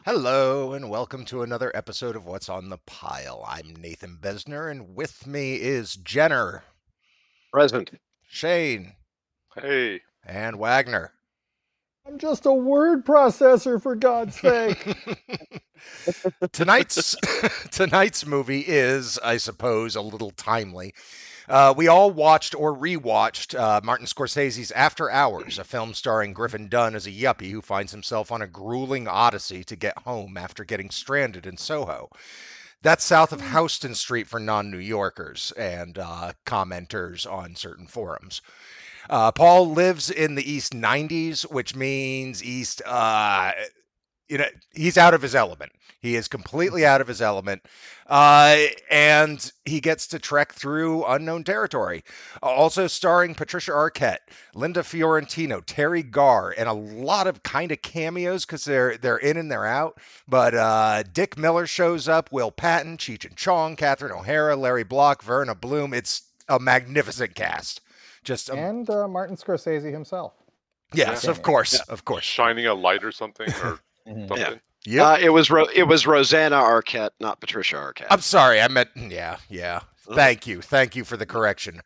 Hello, and welcome to another episode of What's on the Pile. I'm Nathan Bezner, and with me is Jenner, Present. Shane, Hey, and Wagner. I'm just a word processor, for God's sake. tonight's tonight's movie is, I suppose, a little timely. We all watched or rewatched Martin Scorsese's After Hours, a film starring Griffin Dunne as a yuppie who finds himself on a grueling odyssey to get home after getting stranded in Soho. That's south of Houston Street for non-New Yorkers and commenters on certain forums. Paul lives in the East 90s, which means he's out of his element. He is completely out of his element, and he gets to trek through unknown territory. Also starring Patricia Arquette, Linda Fiorentino, Terri Garr, and a lot of kind of cameos because they're in and they're out. But Dick Miller shows up, Will Patton, Cheech and Chong, Catherine O'Hara, Larry Block, Verna Bloom. It's a magnificent cast. And Martin Scorsese himself. Yes, Yeah. of course, Yeah. of course. shining a light or something or Mhm. something. Yep. It was Rosanna Arquette, not Patricia Arquette. I'm sorry. I meant yeah. Thank you for the correction.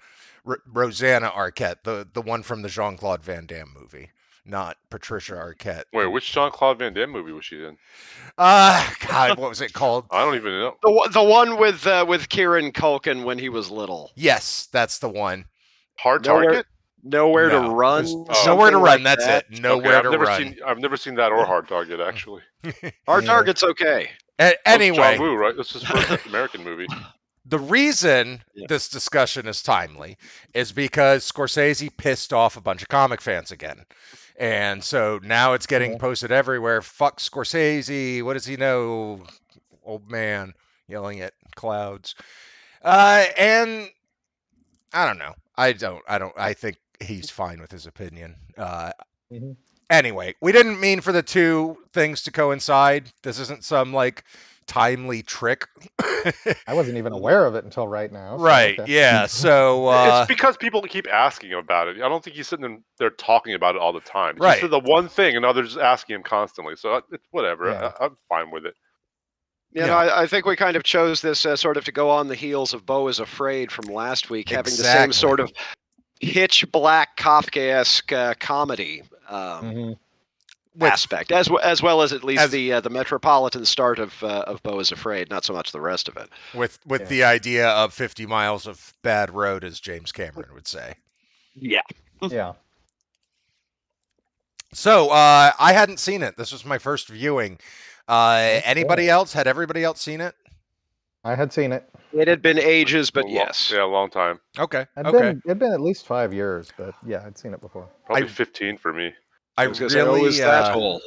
Rosanna Arquette, the one from the Jean-Claude Van Damme movie, not Patricia Arquette. Wait, which Jean-Claude Van Damme movie was she in? God, what was it called? I don't even know. The one with Kieran Culkin when he was little. Yes, that's the one. Hard Nowhere- Target? Nowhere No. to run. Oh. Nowhere to something run. like That's that. it. Nowhere to run. I've never seen that or Hard Target actually. Hard Yeah. Target's okay. That's Anyway, John Woo, right? That's his first American movie. the reason Yeah. this discussion is timely is because Scorsese pissed off a bunch of comic fans again. And so now it's getting Yeah. posted everywhere. Fuck Scorsese. What does he know? Old man yelling at clouds. And I don't know. I think he's fine with his opinion. Mhm. Anyway, we didn't mean for the two things to coincide. This isn't some like timely trick. I wasn't even aware of it until right now. so Right. okay. Yeah. So It's because people keep asking him about it. I don't think he's sitting there talking about it all the time. It's Right. just the one thing, and others just asking him constantly. So it's whatever. Yeah. I'm fine with it. You know, I think we kind of chose this sort of to go on the heels of Beau is Afraid from last week, having the same Exactly. sort of pitch black Kafkaesque comedy Mhm. aspect, as well as at least as- the metropolitan start of Beau is Afraid, not so much the rest of it. with Yeah. the idea of 50 miles of bad road, as James Cameron would say. Yeah. Yeah. So I hadn't seen it. This was my first viewing. Anybody else? Had everybody else seen it? I had seen it. It had been ages, but A yes. Yeah, a long time. Okay. It'd been at least 5 years, but yeah, I'd seen it before. Probably I- 15 for me. I was gonna say, really, is that hole?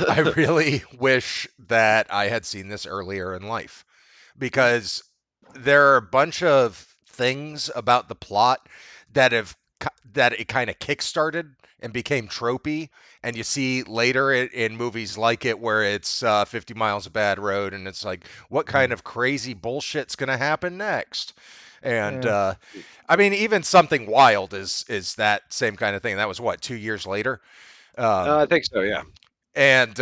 I really wish that I had seen this earlier in life, because there are a bunch of things about the plot that it kind of kickstarted and became tropey, and you see later in movies like it where it's 50 miles of bad road, and it's like, what kind of crazy bullshit's gonna happen next? And Yeah. I mean, even Something Wild is that same kind of thing. That was what, 2 years later. I think so, yeah. And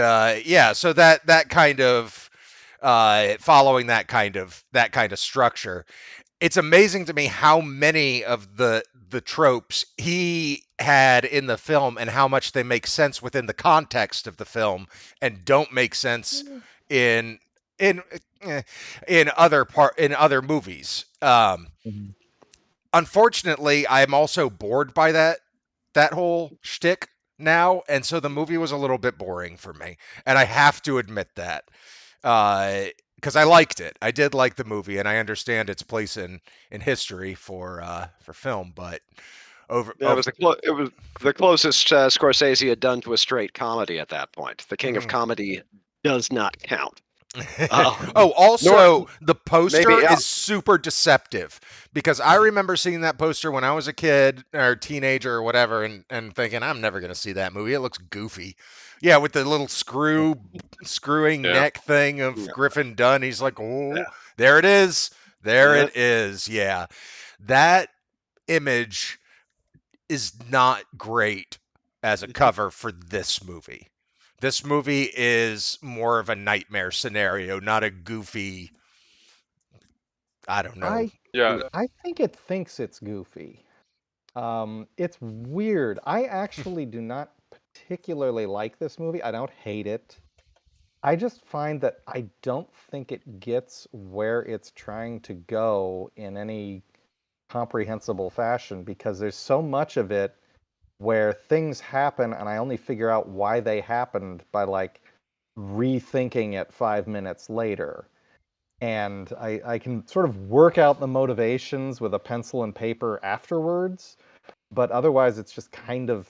yeah, so that kind of following that kind of structure, it's amazing to me how many of the tropes he had in the film and how much they make sense within the context of the film and don't make sense in other movies. Mhm. Unfortunately, I'm also bored by that whole shtick now, and so the movie was a little bit boring for me, and I have to admit that, because I liked it. I did like the movie, and I understand its place in history for film, but Yeah, it was the closest Scorsese had done to a straight comedy at that point. The King of Mhm. Comedy does not count. Oh, also, Nor- the poster maybe, yeah. is super deceptive, because I remember seeing that poster when I was a kid or teenager or whatever, and thinking, I'm never going to see that movie. It looks goofy. Yeah, with the little screwing Yeah. neck thing of Yeah. Griffin Dunne. He's like, oh, Yeah. there it is. There Yeah. it is. Yeah. That image is not great as a cover for this movie. This movie is more of a nightmare scenario, not a goofy, I don't know. Yeah, I think it thinks it's goofy. It's weird. I actually do not particularly like this movie. I don't hate it. I just find that I don't think it gets where it's trying to go in any comprehensible fashion because there's so much of it where things happen and I only figure out why they happened by like rethinking it 5 minutes later. And I can sort of work out the motivations with a pencil and paper afterwards, but otherwise it's just kind of,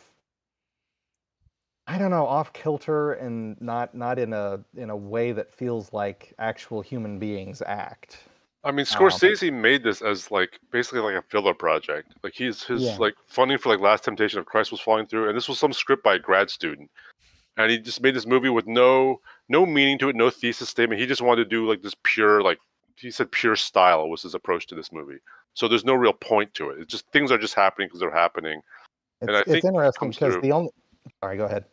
I don't know, off kilter and not in a way that feels like actual human beings act. I mean, Um, Scorsese made this as like basically like a filler project. Like his yeah. like funding for like Last Temptation of Christ was falling through, and this was some script by a grad student, and he just made this movie with no meaning to it, no thesis statement. He just wanted to do like this pure like he said pure style was his approach to this movie. So there's no real point to it. It's just things are just happening because they're happening, and I It's think it interesting comes because through. the only, sorry, go ahead.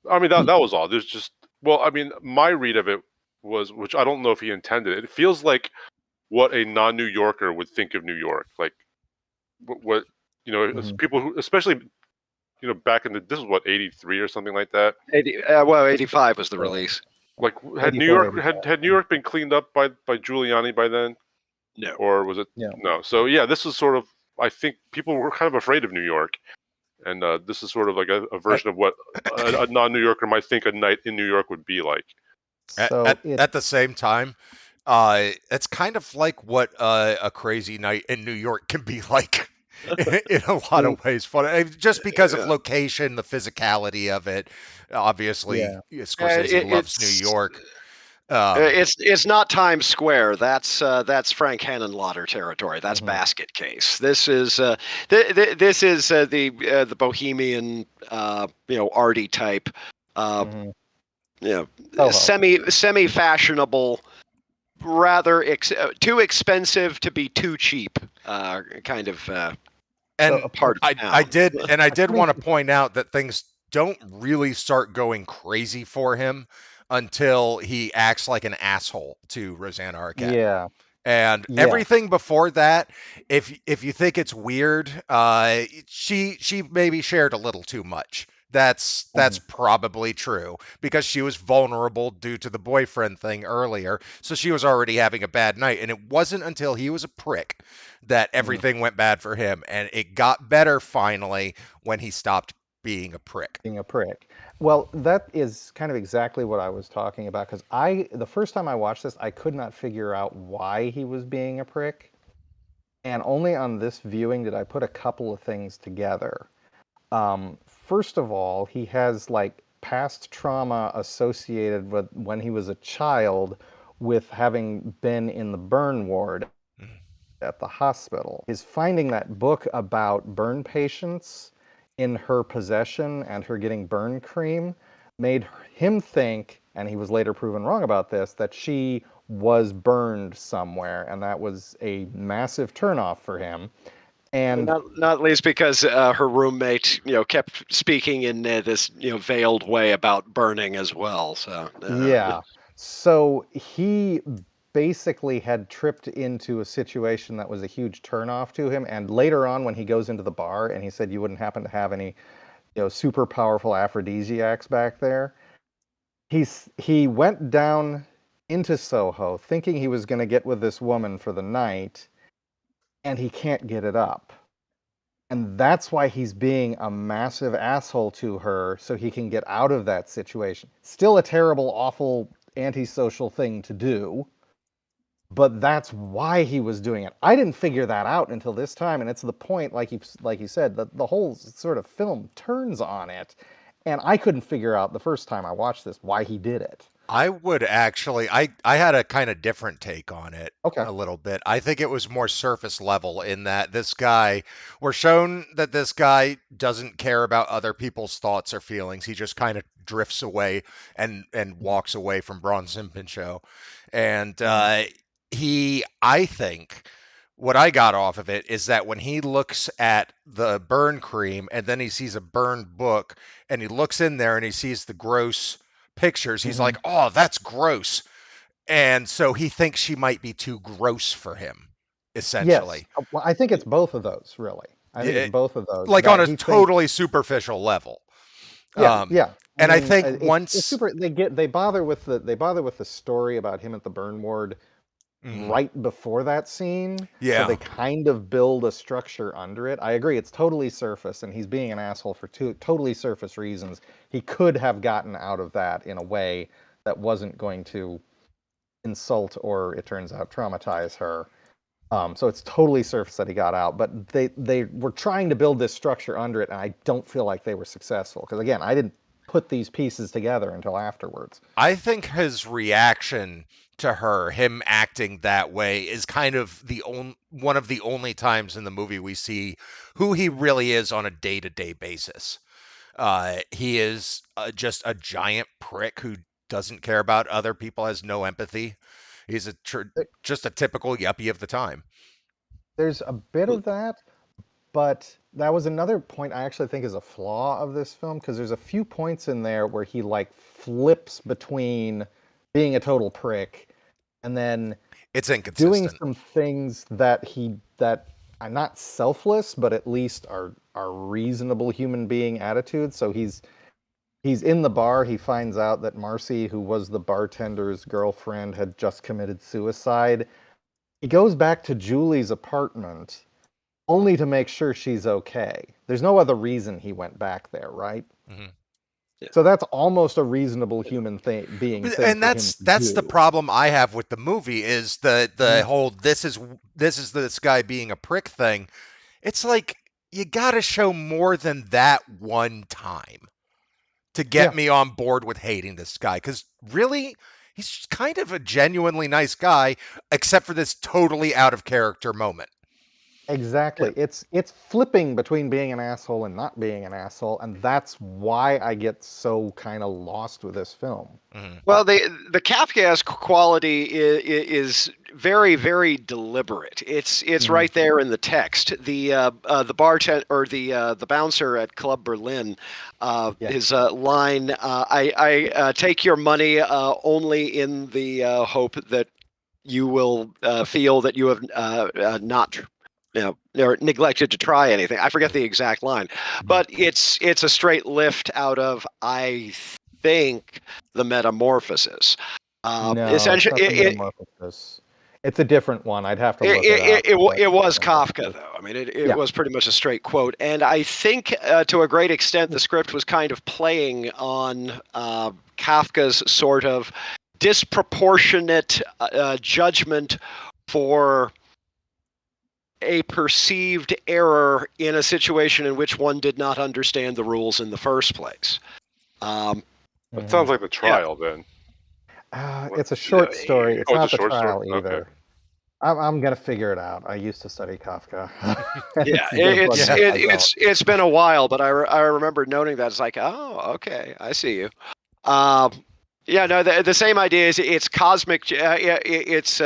I mean that was all. There's just well, I mean my read of it was, which I don't know if he intended. It feels like what a non-New Yorker would think of New York. Like what as Mhm. people who, especially back in the this was what 83 or something like that. 85 was the Yeah. release. Like had New 84, York 85. had New York been cleaned up by Giuliani by then, No. or was it Yeah. no? So yeah, this is sort of I think people were kind of afraid of New York, and this is sort of like a At, version of what a non-New Yorker might think a night in New York would be like. at, So at, it, at the same time, it's kind of like what a crazy night in New York can be like. In a lot see, of ways, fun just because of Yeah. location, the physicality of it. Obviously, yeah. Scorsese loves New It's York. Um, it's not Times Square. That's Frank Henenlotter territory. That's Mhm. Basket Case. This is this is the bohemian arty type, uh, Mhm. you know Soho. semi fashionable, rather too expensive to be too cheap, kind of So and part of I town. did according want to to, point out that things don't really start going crazy for him until he acts like an asshole to Rosanna Arquette. yeah, And yes. everything before that, if you think it's weird, she maybe shared a little too much. That's Mhm. probably true because she was vulnerable due to the boyfriend thing earlier. So she was already having a bad night, and it wasn't until he was a prick that Mhm. everything went bad for him, and it got better finally when he stopped being a prick. Being a prick. Well, that is kind of exactly what I was talking about because the first time I watched this, I could not figure out why he was being a prick. And only on this viewing did I put a couple of things together. First of all, he has like past trauma associated with when he was a child with having been in the burn ward at the hospital. Is finding that book about burn patients in her possession and her getting burn cream made him think, and he was later proven wrong about this, that she was burned somewhere, and that was a massive turnoff for him. And Not least because her roommate, kept speaking in this, veiled way about burning as well. So, yeah, so he basically had tripped into a situation that was a huge turnoff to him. And later on, when he goes into the bar and he said, "You wouldn't happen to have any, super powerful aphrodisiacs back there," he went down into Soho thinking he was going to get with this woman for the night, and he can't get it up. And that's why he's being a massive asshole to her so he can get out of that situation. Still a terrible, awful, antisocial thing to do, but that's why he was doing it. I didn't figure that out until this time, and it's the point, like you said, that the whole sort of film turns on it, and I couldn't figure out the first time I watched this why he did it. I would actually I had a kind of different take on it Okay. a little bit. I think it was more surface level in that this guy we're shown that this guy doesn't care about other people's thoughts or feelings. He just kind of drifts away and Mhm. walks away from Bronson Pinchot. And Mhm. he I think what I got off of it is that when he looks at the burn cream and then he sees a burned book and he looks in there and he sees the gross pictures, he's like, "Oh, that's gross." And so he thinks she might be too gross for him, Yes. essentially. Well, I think it's both of those, really. I think Yeah, it's both of those. like that on a he thinks, totally superficial level. yeah, yeah. And I mean, think it's once super. They bother with the story about him at the burn ward right before that scene. So Yeah. they kind of build a structure under it. I agree. It's totally surface, and he's being an asshole for totally surface reasons. He could have gotten out of that in a way that wasn't going to insult or, it turns out, traumatize her. So it's totally surface that he got out, but they were trying to build this structure under it, and I don't feel like they were successful. Because again, I didn't put these pieces together until afterwards. I think his reaction to her, him acting that way, is kind of one of the only times in the movie we see who he really is on a day-to-day basis. He is just a giant prick who doesn't care about other people, has no empathy. He's just a typical yuppie of the time. There's a bit of that, but that was another point I actually think is a flaw of this film, because there's a few points in there where he like flips between being a total prick and then It's doing inconsistent. some things that are not selfless, but at least are reasonable human being attitudes. So he's in the bar. He finds out that Marcy, who was the bartender's girlfriend, had just committed suicide. He goes back to Julie's apartment only to make sure she's okay. There's no other reason he went back there, right? Mhm. So that's almost a reasonable human being thing. And that's the problem I have with the movie is the whole this is this guy being a prick thing. It's like you got to show more than that one time to get me on board with hating this guy, because really he's kind of a genuinely nice guy, except for this totally out of character moment. Exactly. It's flipping between being an asshole and not being an asshole, and that's why I get so kind of lost with this film. Well, the Kafkaesque quality is very, very deliberate. It's right there in the text. The bartender or the bouncer at Club Berlin, his line, "I take your money only in the hope that you will feel that you have not." Or neglected to try anything. I forget the exact line, but it's a straight lift out of, I think, the Metamorphosis. No, Essentially, it's not the Metamorphosis. It's a different one. I'd have to look it up. It was Kafka, though. I mean, it was pretty much a straight quote, and I think to a great extent the script was kind of playing on Kafka's sort of disproportionate judgment for a perceived error in a situation in which one did not understand the rules in the first place. That sounds like the trial, then. It's a short story. It's not it's a the short trial story? either. Okay. I'm gonna figure it out. I used to study Kafka. It's been a while, but I remember noting that. It's like, oh, okay, I see you. The same idea is it's cosmic. It's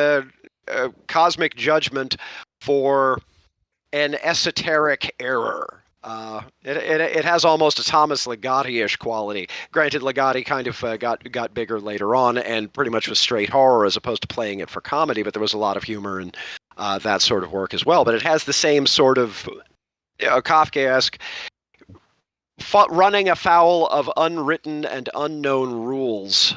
cosmic judgment for an esoteric error. It has almost a Thomas Ligotti-ish quality. Granted, Ligotti kind of got bigger later on and pretty much was straight horror as opposed to playing it for comedy, but there was a lot of humor and that sort of work as well. But it has the same sort of Kafkaesque running afoul of unwritten and unknown rules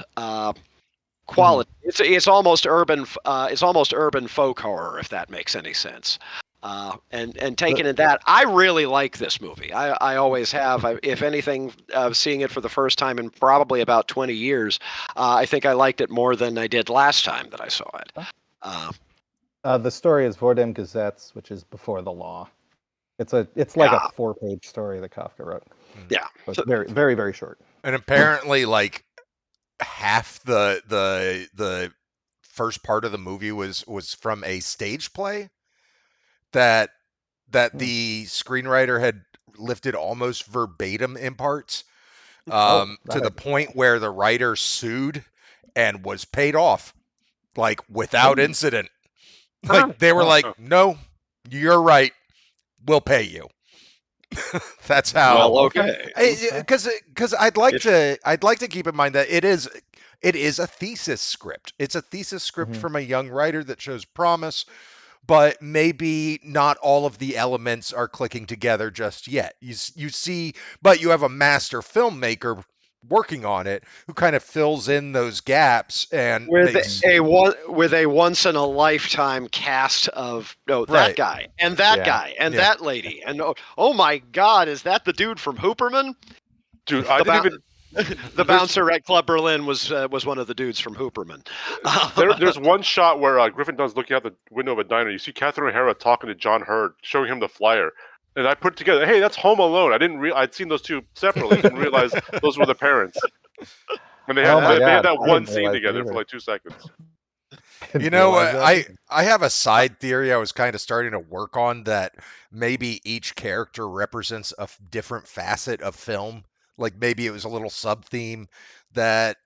quality. It's almost urban. It's almost urban folk horror, if that makes any sense. And taken in that, I really like this movie. I always have. If anything, seeing it for the first time in probably about 20 years, I think I liked it more than I did last time that I saw it. The story is Vor dem Gesetz, which is before the law. It's like a 4-page story that Kafka wrote. Yeah, so it's very, very, very short. And apparently, like half the first part of the movie was from a stage play that the screenwriter had lifted almost verbatim in parts, to the point where the writer sued and was paid off, like without incident. Like they were like, no, you're right. We'll pay you. That's how. Well, okay. Because I'd like to keep in mind that it is a thesis script. It's a thesis script Mhm. from a young writer that shows promise, but maybe not all of the elements are clicking together just yet. You see, but you have a master filmmaker working on it who kind of fills in those gaps and With makes a once in a lifetime cast of that right. guy and that Yeah. guy and Yeah. that lady and oh my God, is that the dude from Hooperman? Dude, I didn't even. The bouncer at Club Berlin was one of the dudes from Hooperman. There's one shot where Griffin Dunne's looking out the window of a diner. You see Catherine O'Hara talking to John Hurd, showing him the flyer. And I put it together, hey, that's Home Alone. I'd seen those two separately. I didn't realize those were the parents. And they had, Oh my they had God, that I one didn't scene realize that together either. for like 2 seconds. You know, I have a side theory I was kind of starting to work on that maybe each character represents a different facet of film. Like maybe it was a little sub theme that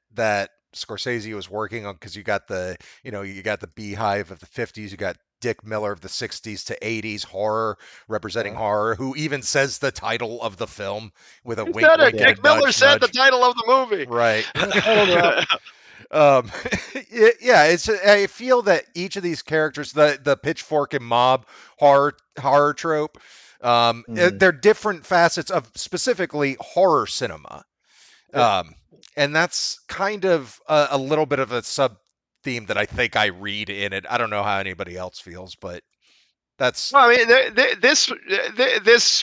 Scorsese was working on because you got the Beehive of the 50s, you got Dick Miller of the 60s to 80s horror representing horror, who even says the title of the film with a wink, wink, and a Dick Miller nudge, said the nudge. title of the movie. Right. I feel that each of these characters, the pitchfork and mob horror trope, they're different facets of specifically horror cinema. And that's kind of a little bit of a sub theme that I think I read in it. I don't know how anybody else feels, but that's Well, I mean, this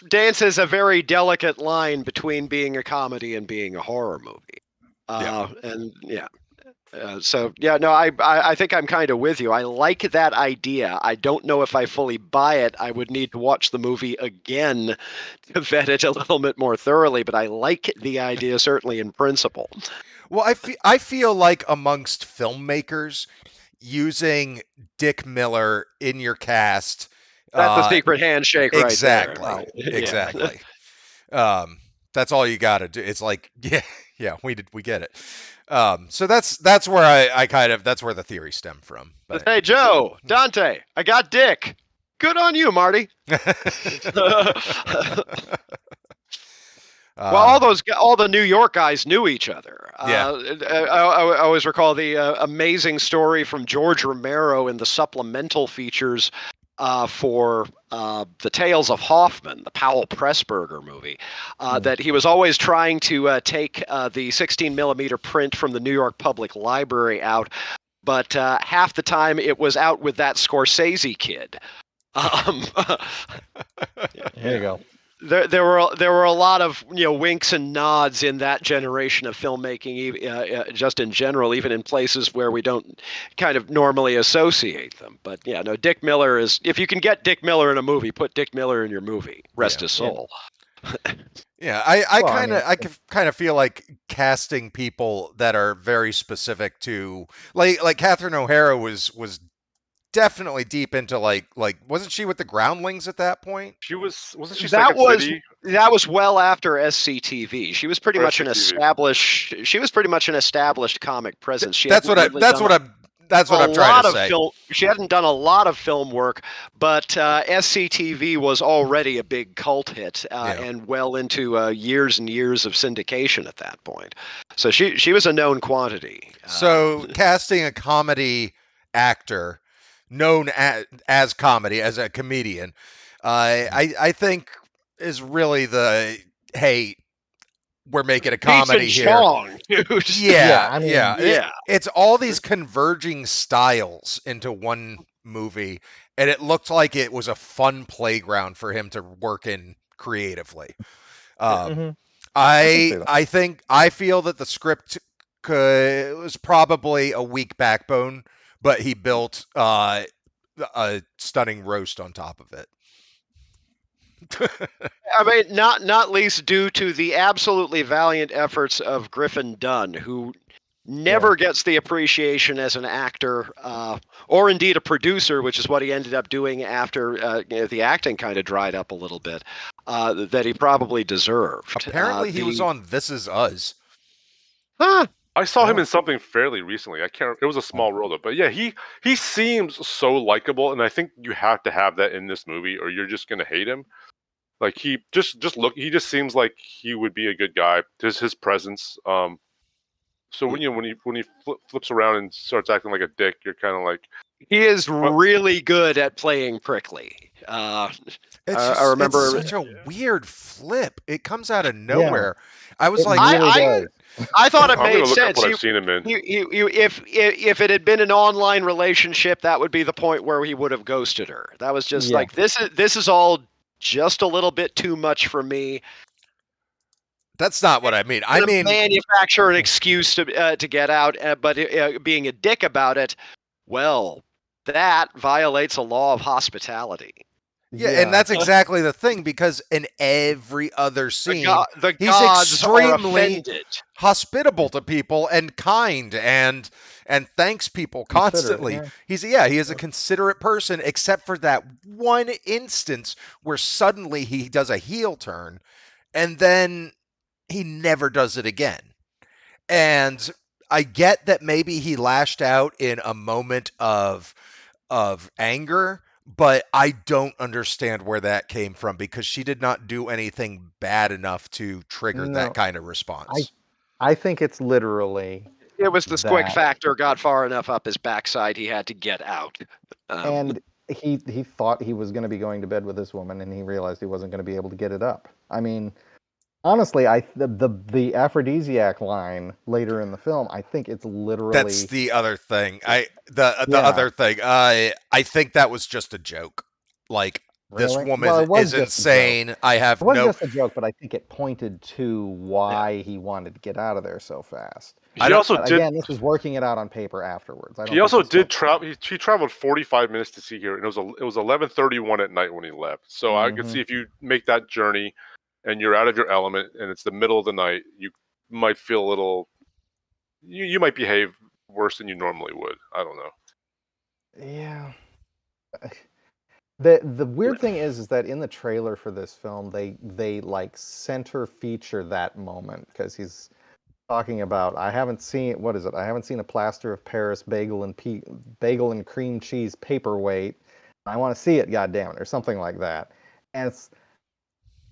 dances a very delicate line between being a comedy and being a horror movie. And yeah. So yeah, no, I think I'm kind of with you. I like that idea. I don't know if I fully buy it. I would need to watch the movie again to vet it a little bit more thoroughly. But I like the idea certainly in principle. well, I feel like amongst filmmakers using Dick Miller in your cast. That's the secret handshake, right Exactly. there. Exactly. That's all you got to do. It's like, yeah, we get it. So that's where I kind of that's where the theory stemmed from. But Hey, Joe, Dante, I got Dick. Good on you, Marty. Well, all the New York guys knew each other. Yeah. I always recall the amazing story from George Romero in the supplemental features for the Tales of Hoffman, the Powell Pressburger movie, that he was always trying to take the 16 millimeter print from the New York Public Library out, but half the time it was out with that Scorsese kid. There you go. There were a lot of winks and nods in that generation of filmmaking, just in general, even in places where we don't kind of normally associate them. But yeah, no, Dick Miller is. If you can get Dick Miller in a movie, put Dick Miller in your movie. Rest his soul. Yeah, I kind of feel like casting people that are very specific to like Catherine O'Hara was definitely deep into like wasn't she with the Groundlings at that point? Wasn't she That Second City? was well after SCTV. She was pretty much an SCTV. established comic presence. That's what I'm trying to say. She hadn't done a lot of film work, but SCTV was already a big cult hit and well into years and years of syndication at that point. So she was a known quantity. So casting a comedy actor known as comedy, as a comedian, I think is really the, hey, we're making a comedy Cheech and here. Chong, dude. Yeah. It's all these converging styles into one movie, and it looked like it was a fun playground for him to work in creatively. I feel that the script was probably a weak backbone, but he built a stunning roast on top of it. I mean, not least due to the absolutely valiant efforts of Griffin Dunne, who never gets the appreciation as an actor, or indeed a producer, which is what he ended up doing after the acting kind of dried up a little bit, that he probably deserved. Apparently, he was on This Is Us. Huh. I saw him Oh. in something fairly recently. I can't. It was a small role though, but yeah, he seems so likable, and I think you have to have that in this movie, or you're just gonna hate him. Like he just look. He just seems like he would be a good guy. Just his presence. So when he flips around and starts acting like a dick, you're kind of like, He is well, really good at playing prickly. I remember. It's such a weird flip. It comes out of Yeah, nowhere. I was it like, really I does. I thought it I'm made gonna look up sense. what I've seen him in. If it had been an online relationship, that would be the point where he would have ghosted her. That was just Yeah. like this is all just a little bit too much for me. that's not what I mean. I To mean, manufacture an excuse to get out, but being a dick about it, well, that violates a law of hospitality. yeah, and that's exactly the thing, because in every other scene, The he's gods are extremely offended. hospitable to people and kind and thanks people constantly. Yeah. He is a considerate person, except for that one instance where suddenly he does a heel turn and then he never does it again. And I get that maybe he lashed out in a moment of anger, but I don't understand where that came from, because she did not do anything bad enough to trigger that No, kind of response. I think it's literally It was the squick that. factor got far enough up his backside, he had to get out. And he thought he was going to be going to bed with this woman, and he realized he wasn't going to be able to get it up. I mean, honestly, the aphrodisiac line later in the film, I think it's literally That's the other thing. The Yeah. other thing. I think that was just a joke. Like, this Really? woman Well, it was is just a insane. I have It was no. just a joke, but I think it pointed to why he wanted to get out of there so fast. he I don't- also But did. again, this is working it out on paper afterwards. I don't He think also this stuff- did travel. He traveled 45 minutes to see here, and it was 11:31 at night when he left. So I could Mhm. see if you make that journey, and you're out of your element, and it's the middle of the night, you might feel a little. You might behave worse than you normally would. I don't know. Yeah. The weird thing is that in the trailer for this film, they like center feature that moment, because he's talking about, I haven't seen, what is it? I haven't seen a plaster of Paris bagel and cream cheese paperweight. I want to see it, goddammit, or something like that. And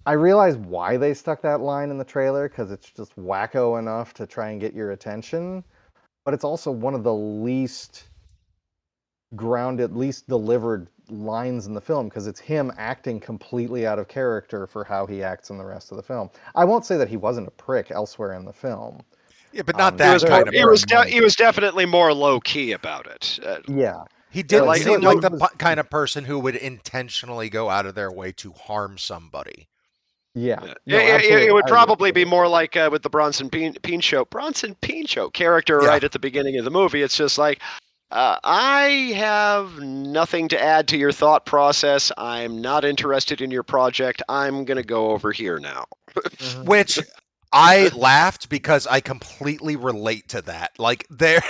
I realize why they stuck that line in the trailer, because it's just wacko enough to try and get your attention. But it's also one of the least grounded, least delivered lines in the film, because it's him acting completely out of character for how he acts in the rest of the film. I won't say that he wasn't a prick elsewhere in the film. Yeah, but not He that was kind of person. he was definitely more low key about it. Yeah. He didn't like- seem like- like the kind of person who would intentionally go out of their way to harm somebody. Yeah. Yeah. No, it absolutely. would I probably agree. be more like with the Bronson Pinchot character Yeah. right at the beginning of the movie. It's just like, I have nothing to add to your thought process. I'm not interested in your project. I'm going to go over here now. Mhm. Which I laughed because I completely relate to that. Like, there,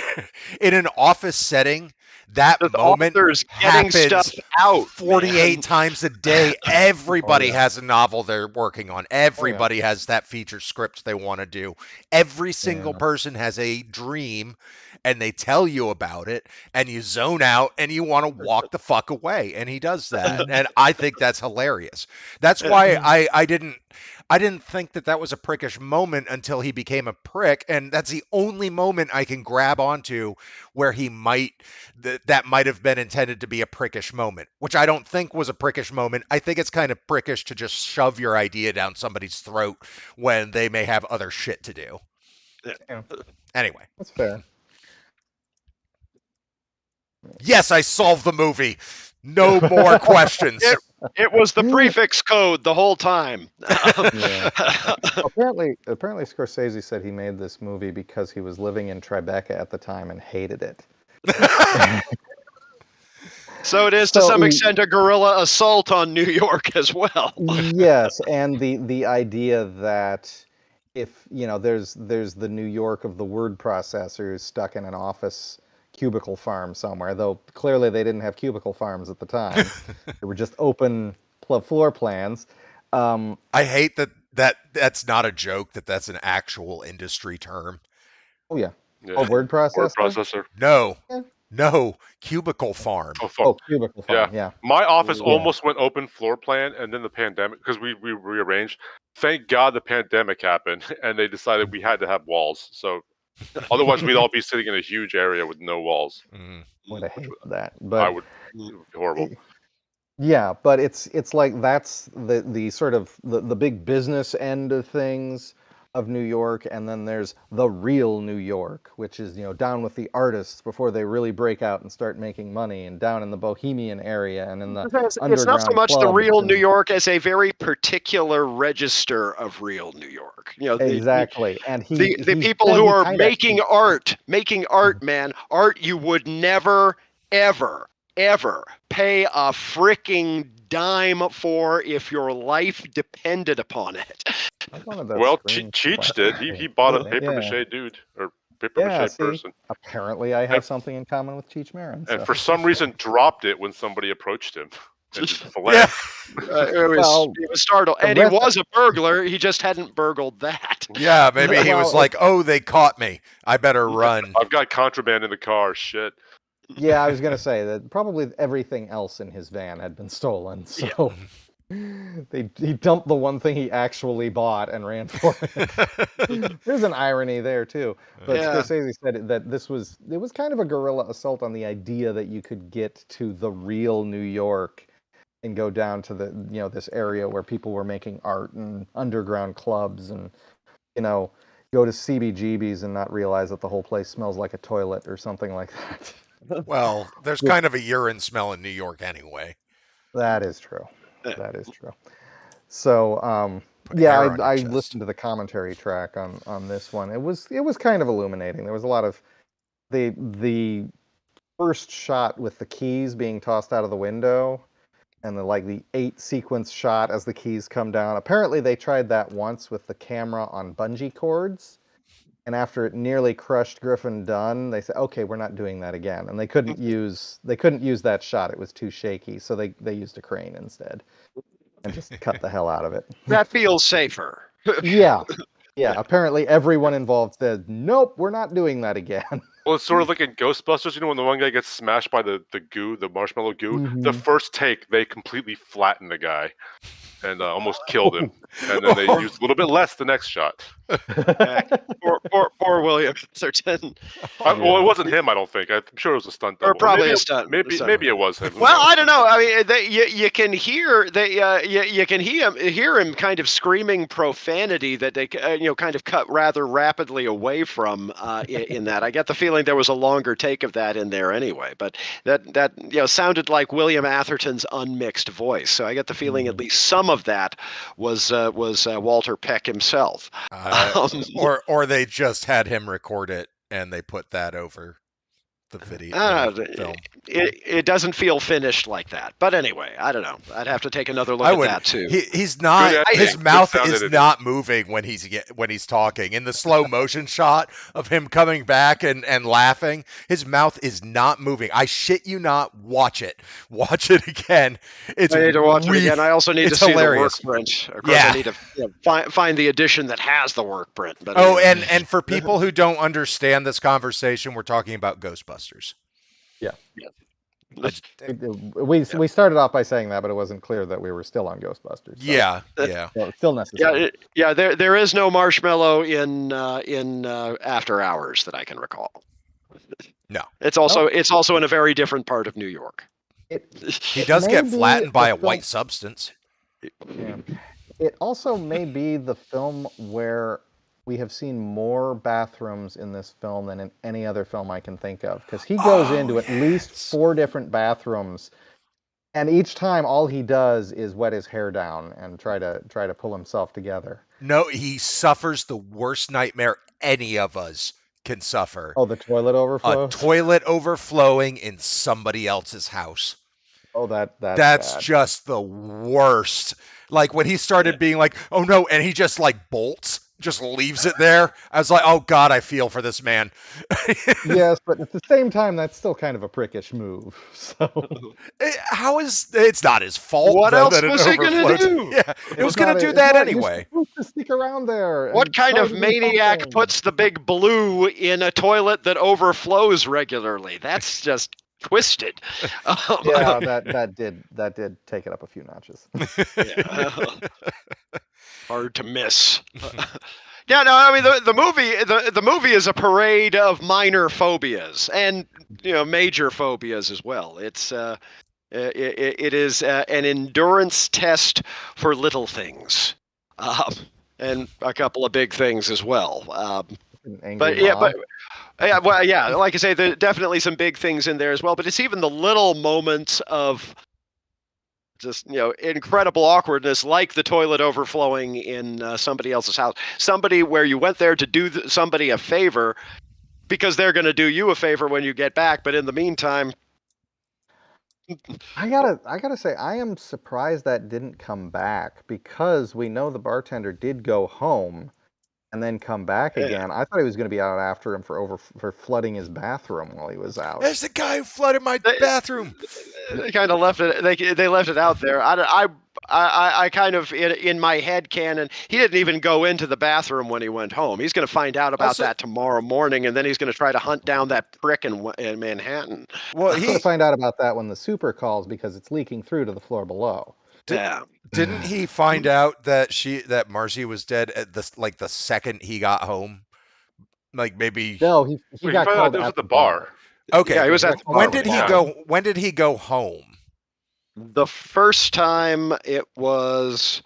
in an office setting, that The moment authors getting happens stuff out, 48 man. times a day. Everybody yeah. has a novel they're working on. Everybody has that feature script they want to do. Every single Yeah. person has a dream, and they tell you about it, and you zone out and you want to walk the fuck away. And he does that. And I think that's hilarious. That's why I didn't think that was a prickish moment until he became a prick, and that's the only moment I can grab onto where he that might have been intended to be a prickish moment, which I don't think was a prickish moment. I think it's kind of prickish to just shove your idea down somebody's throat when they may have other shit to do. Yeah. Anyway, That's fair. yes, I solved the movie. No more questions. It was the prefix code the whole time. Yeah. Apparently Scorsese said he made this movie because he was living in Tribeca at the time and hated it. So it is to So some he- extent a guerrilla assault on New York as well. Yes, and the idea that if there's the New York of the word processors stuck in an office cubicle farm somewhere, though clearly they didn't have cubicle farms at the time. They were just open floor plans. I hate that's not a joke, that's an actual industry term. Oh yeah, Yeah. word Word processor? processor. No, cubicle farm. Oh, cubicle farm, yeah. My office Yeah. almost went open floor plan, and then the pandemic, because we rearranged. Thank God the pandemic happened, and they decided we had to have walls. So otherwise, we'd all be sitting in a huge area with no walls. Mm. Would have hated that. I But would. It would be horrible. yeah, but it's like that's the sort of the big business end of things of New York, and then there's the real New York, which is, down with the artists before they really break out and start making money, and down in the bohemian area and in the It's not so underground much the clubs real New and York as a very particular register of real New York. exactly. And The he's people who are kinda making art, man, art you would never, ever, ever pay a freaking dime for if your life depended upon it. I wanted that Well, screen Cheech did. He flash. bought a paper Yeah. mache dude or paper Yeah, mache see, person, apparently I have something in common with Cheech Marin. and So. for some reason dropped it when somebody approached him. And did the fillet. Yeah. It was startled, the and he rest was a burglar. He just hadn't burgled that. Yeah, maybe he was Well, like, "Oh, they caught me. I better run." I've got contraband in the car. Shit. Yeah, I was gonna say that probably everything else in his van had been stolen. So he dumped the one thing he actually bought and ran for it. There's an irony there too. But Yeah. Scorsese said that it was kind of a guerrilla assault on the idea that you could get to the real New York and go down to the this area where people were making art and underground clubs and go to CBGB's and not realize that the whole place smells like a toilet or something like that. Well, there's kind of a urine smell in New York anyway. That is true. That is true. So, air on your I chest. listened to the commentary track on this one. It was kind of illuminating. There was a lot of the first shot with the keys being tossed out of the window, and the 8 sequence shot as the keys come down. Apparently, they tried that once with the camera on bungee cords. And after it nearly crushed Griffin Dunne, they said, "Okay, we're not doing that again." And they couldn't use that shot; it was too shaky. So they used a crane instead, and just cut the hell out of it. That feels safer. Yeah. Apparently, everyone involved said, "Nope, we're not doing that again." Well, it's sort of like in Ghostbusters, when the one guy gets smashed by the goo, the marshmallow goo. The first take, they completely flattened the guy and almost killed him. And then they used a little bit less the next shot. Poor William Atherton. Well, it wasn't him, I don't think. I'm sure it was a stunt double. Or probably maybe a stunt. Maybe it was him. Who Well, knows? I don't know. I mean, you can hear you can hear him kind of screaming profanity that they kind of cut rather rapidly away from in that. I get the feeling there was a longer take of that in there anyway, but that sounded like William Atherton's unmixed voice. So I get the feeling at least some of that was Walter Peck himself. Or they just had him record it and they put that over the video film. It doesn't feel finished like that. But anyway, I don't know. I'd have to take another look at that too. He's not. Good His acting, mouth good sound is editing. not moving when he's talking. In the slow motion shot of him coming back and laughing, his mouth is not moving. I shit you not. Watch it. Watch it again. I need to watch it again. I also need to see hilarious. the work print. Of course, I need to find the edition that has the work print. But anyway. and for people who don't understand this conversation, we're talking about Ghostbusters. Yeah. We started off by saying that, but it wasn't clear that we were still on Ghostbusters. So. Yeah. Well, still necessary. Yeah. There is no marshmallow in After Hours that I can recall. No. It's also in a very different part of New York. He does get flattened by a white substance. Yeah. It also may be the film where we have seen more bathrooms in this film than in any other film I can think of, because he goes into at least 4 different bathrooms, and each time all he does is wet his hair down and try to pull himself together. No, he suffers the worst nightmare any of us can suffer. Oh, the toilet overflow? A toilet overflowing in somebody else's house. Oh, that's bad. Just the worst. Like when he started being like, "Oh no," and he just like bolts just leaves it there. I was like, oh God, I feel for this man. Yes, but at the same time, that's still kind of a prickish move. So How is it's not his fault What else that it was he gonna overflowed? do? Yeah, it was it's gonna not. do It's that not. You're anyway. supposed to stick around there What and kind try of to do maniac something. puts the big blue in a toilet that overflows regularly? That's just twisted. Yeah, that did take it up a few notches. Yeah. Hard to miss. Yeah, no, I mean the movie is a parade of minor phobias and major phobias as well. It is an endurance test for little things, um, and a couple of big things as well. An angry But yeah, mob. yeah, well, yeah, like I say, there are definitely some big things in there as well. But it's even the little moments of just incredible awkwardness, like the toilet overflowing in somebody else's house. Somebody where you went there to do somebody a favor because they're going to do you a favor when you get back. But in the meantime, I gotta say, I am surprised that didn't come back because we know the bartender did go home and then come back yeah, again. I thought he was going to be out after him for flooding his bathroom while he was out. There's the guy who flooded my they, bathroom. they kind of left it. They left it out there. I kind of in my head canon, he didn't even go into the bathroom when he went home. He's going to find out about Also, that tomorrow morning, and then he's going to try to hunt down that prick in Manhattan. well, He's going to find out about that when the super calls because it's leaking through to the floor below. Yeah. didn't he find out that Marcy was dead at the second he got home? Like maybe. No, he Wait, he got found out called it was at at the the bar. Okay, Yeah, he was Yeah, at the when bar did with he Paul. go? When did he go home? The first time it was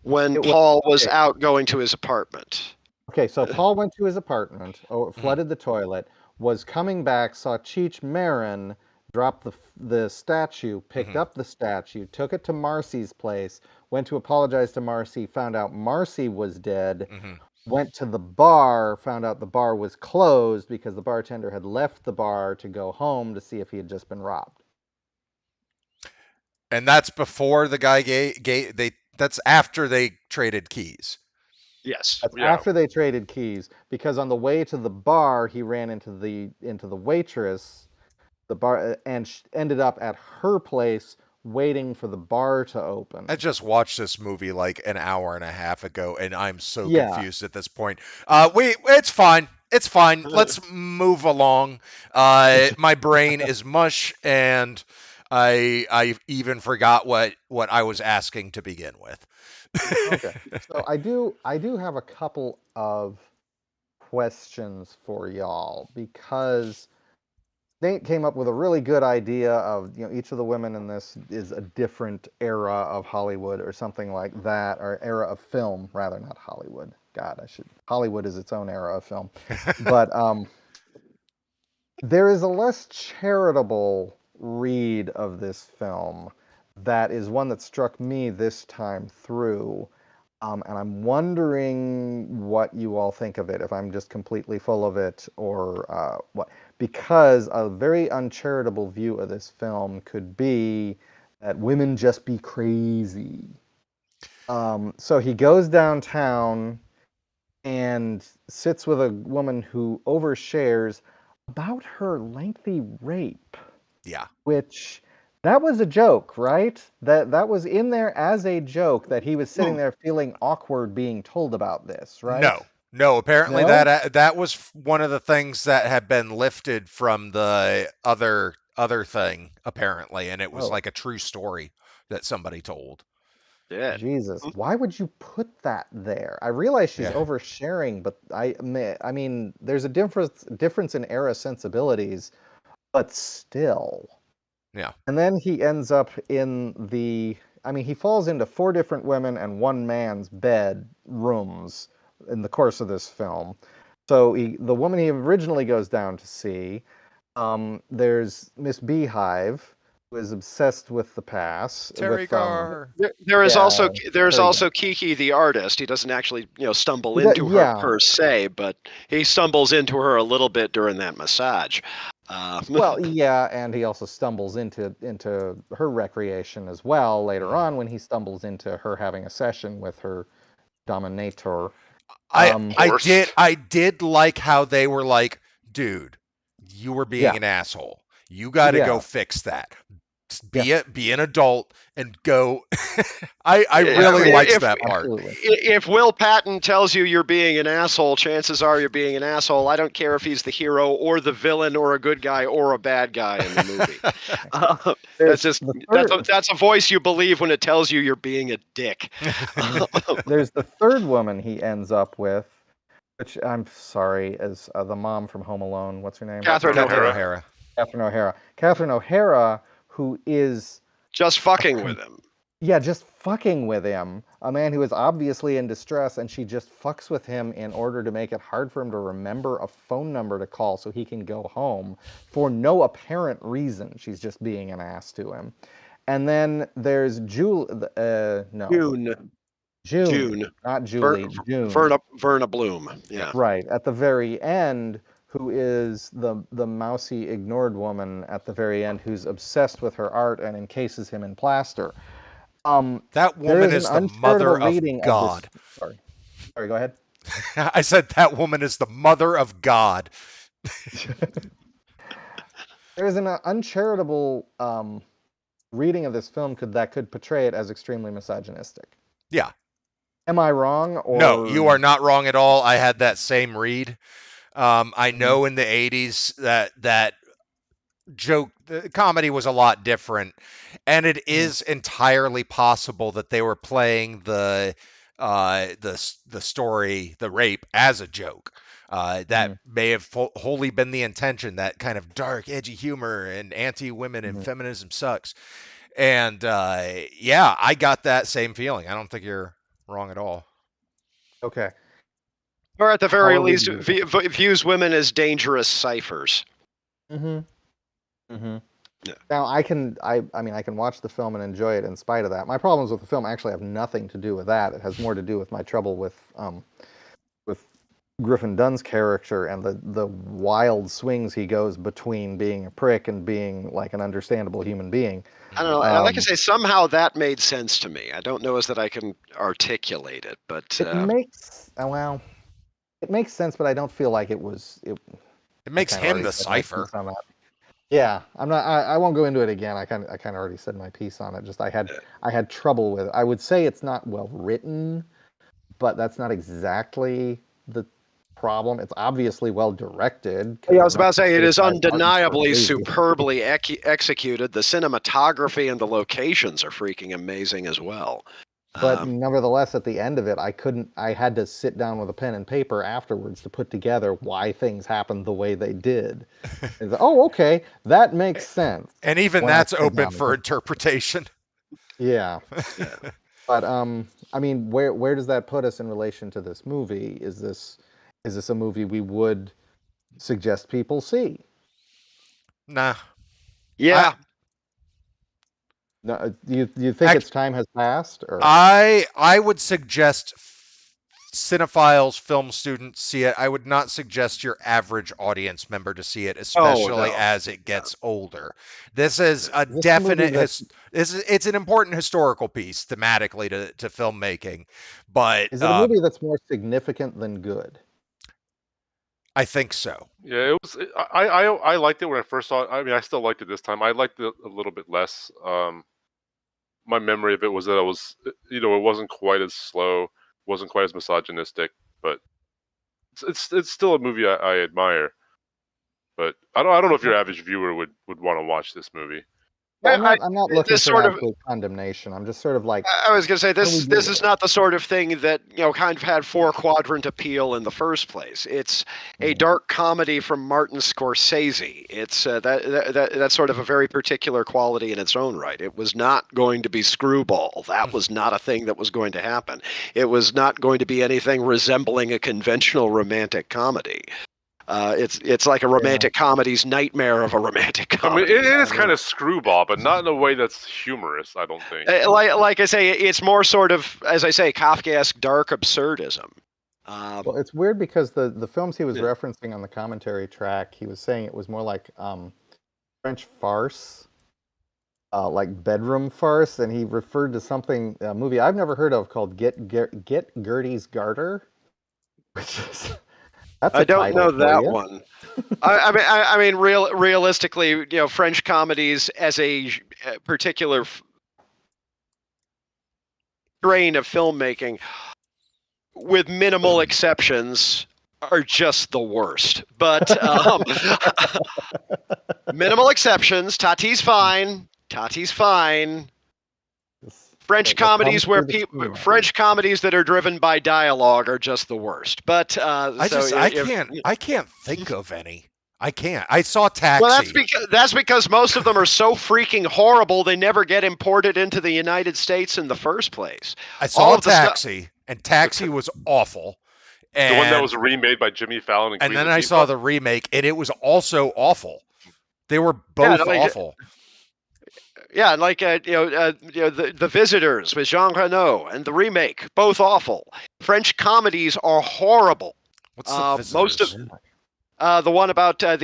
when It was Paul was okay. out going to his apartment. Okay, so Paul went to his apartment, flooded the toilet, was coming back, saw Cheech Marin drop the statue, picked Mhm. up the statue, took it to Marcy's place, went to apologize to Marcy, found out Marcy was dead, Mhm. went to the bar, found out the bar was closed because the bartender had left the bar to go home to see if he had just been robbed. And that's before the guy gave they. That's after they traded keys. Yes. That's Yeah. after they traded keys because on the way to the bar he ran into the waitress, the bar, and ended up at her place waiting for the bar to open. I just watched this movie like an hour and a half ago, and I'm so Yeah. confused at this point. It's fine. It's fine. Let's move along. My brain is mush, and I even forgot what I was asking to begin with. Okay. So I do have a couple of questions for y'all because Nate came up with a really good idea of each of the women in this is a different era of Hollywood or something like that, or era of film rather, not Hollywood. God, Hollywood is its own era of film. But there is a less charitable read of this film that is one that struck me this time through. And I'm wondering what you all think of it, if I'm just completely full of it or what. Because a very uncharitable view of this film could be that women just be crazy. So he goes downtown and sits with a woman who overshares about her lengthy rape, Yeah. which that was a joke, right? That was in there as a joke that he was sitting there feeling awkward being told about this, right? No. Apparently No? that was one of the things that had been lifted from the other thing apparently, and it was Oh, like a true story that somebody told. Yeah. Jesus. Why would you put that there? I realize she's Yeah. oversharing, but I mean, there's a difference in era sensibilities, but still. Yeah. And then he ends up I mean, he falls into 4 different women and 1 man's bed rooms in the course of this film. So the woman he originally goes down to see, there's Miss Beehive, who is obsessed with the past. Terri Garr. There is also Yeah, there's there you also Kiki the artist. He doesn't actually stumble He does- into her yeah. per se, but he stumbles into her a little bit during that massage. Well, yeah, and he also stumbles into her recreation as well later on when he stumbles into her having a session with her dominator. I Horse. I did like how they were like, dude, you were being Yeah. an asshole. You got to go Yeah. fix that. Yeah. Be an adult and go. I really Absolutely. liked If that part. Absolutely. if Will Patton tells you you're being an asshole, chances are you're being an asshole. I don't care if he's the hero or the villain or a good guy or a bad guy in the movie. That's There's just the third. that's a voice you believe when it tells you you're being a dick. There's the third woman he ends up with, which I'm sorry, is the mom from Home Alone. What's her name? Catherine Catherine O'Hara. O'Hara. Catherine O'Hara. Catherine O'Hara, who is Just fucking with him. yeah, just fucking with him. A man who is obviously in distress, and she just fucks with him in order to make it hard for him to remember a phone number to call so he can go home for no apparent reason. She's just being an ass to him. And then there's no, June. June, not Julie, June. Verna Bloom. Yeah. Right, at the very end, who is the mousy, ignored woman at the very end who's obsessed with her art and encases him in plaster. That There woman is is an the mother uncharitable of reading God. of this. Sorry, go ahead. I said that woman is the mother of God. There is an uncharitable reading of this film that could portray it as extremely misogynistic. Yeah. Am I wrong? Or No, you are not wrong at all. I had that same read. I Mhm. know in the 80s that joke the comedy was a lot different, and it is entirely possible that they were playing the story, the rape, as a joke. That may have wholly been the intention, that kind of dark, edgy humor and anti-women and feminism sucks. And yeah, I got that same feeling. I don't think you're wrong at all. Okay. Or at the very However least, you- views women as dangerous ciphers. Mm-hmm. Mm-hmm. Yeah. Now I mean I can watch the film and enjoy it in spite of that. My problems with the film actually have nothing to do with that. It has more to do with my trouble with Griffin Dunne's character and the wild swings he goes between being a prick and being like an understandable human being. I don't know. Like I say, somehow that made sense to me. I don't know as that I can articulate it, but It makes well, it makes sense, but I don't feel like it was. It I makes kinda him already the said my cipher. piece on that. Yeah, I'm not. I won't go into it again. I kind of already said my piece on it. Just I had trouble with it. I would say it's not well written, but that's not exactly the problem. It's obviously well directed. yeah, I was about to say it is Martin undeniably Scorsese. superbly executed. The cinematography and the locations are freaking amazing as well. But nevertheless, at the end of it, I had to sit down with a pen and paper afterwards to put together why things happened the way they did. And oh, okay, that makes sense. And even when I that's sit open down for and- interpretation. Yeah. But I mean, where does that put us in relation to this movie? Is this a movie we would suggest people see? Nah. Yeah, No, do you think its time has passed? Or I would suggest cinephiles, film students see it. I would not suggest your average audience member to see it, especially no. as it gets older. This is a this definite movie that- it's an important historical piece thematically to filmmaking, but is it a movie that's more significant than good? I think so. Yeah, it was. I liked it when I first saw it. I mean, I still liked it this time. I liked it a little bit less. My memory of it was that it wasn't quite as slow, wasn't quite as misogynistic, but it's still a movie I admire. But I don't know if your average viewer would want to watch this movie. I'm not looking this for sort of- absolute condemnation. I'm just sort of like, I was going to say do we this. do This with is it? not the sort of thing that kind of had four quadrant appeal in the first place. It's a dark comedy from Martin Scorsese. It's that's sort of a very particular quality in its own right. It was not going to be screwball. That was not a thing that was going to happen. It was not going to be anything resembling a conventional romantic comedy. It's like a romantic comedy's nightmare of a romantic I mean, comedy. it is kind of screwball, but not in a way that's humorous. I don't think. Like I say, it's more sort of, as I say, Kafkaesque dark absurdism. Well, it's weird because the films he was referencing on the commentary track, he was saying it was more like French farce, like bedroom farce, and he referred to a movie I've never heard of called Get Gertie's Garter. Which is that's I a don't know title for that you. one. I mean, realistically, French comedies as a particular strain of filmmaking, with minimal exceptions, are just the worst. But minimal exceptions. Tati's fine. Tati's fine. French comedies French comedies that are driven by dialogue are just the worst. But I can't think of any. I can't. I saw Taxi. Well, that's because most of them are so freaking horrible they never get imported into the United States in the first place. I saw Taxi, and Taxi was awful. And, the one that was remade by Jimmy Fallon. And then I saw the remake, and it was also awful. They were both awful. Yeah, like the Visitors with Jean Reno and the remake, both awful. French comedies are horrible. What's the Visitors? The one about I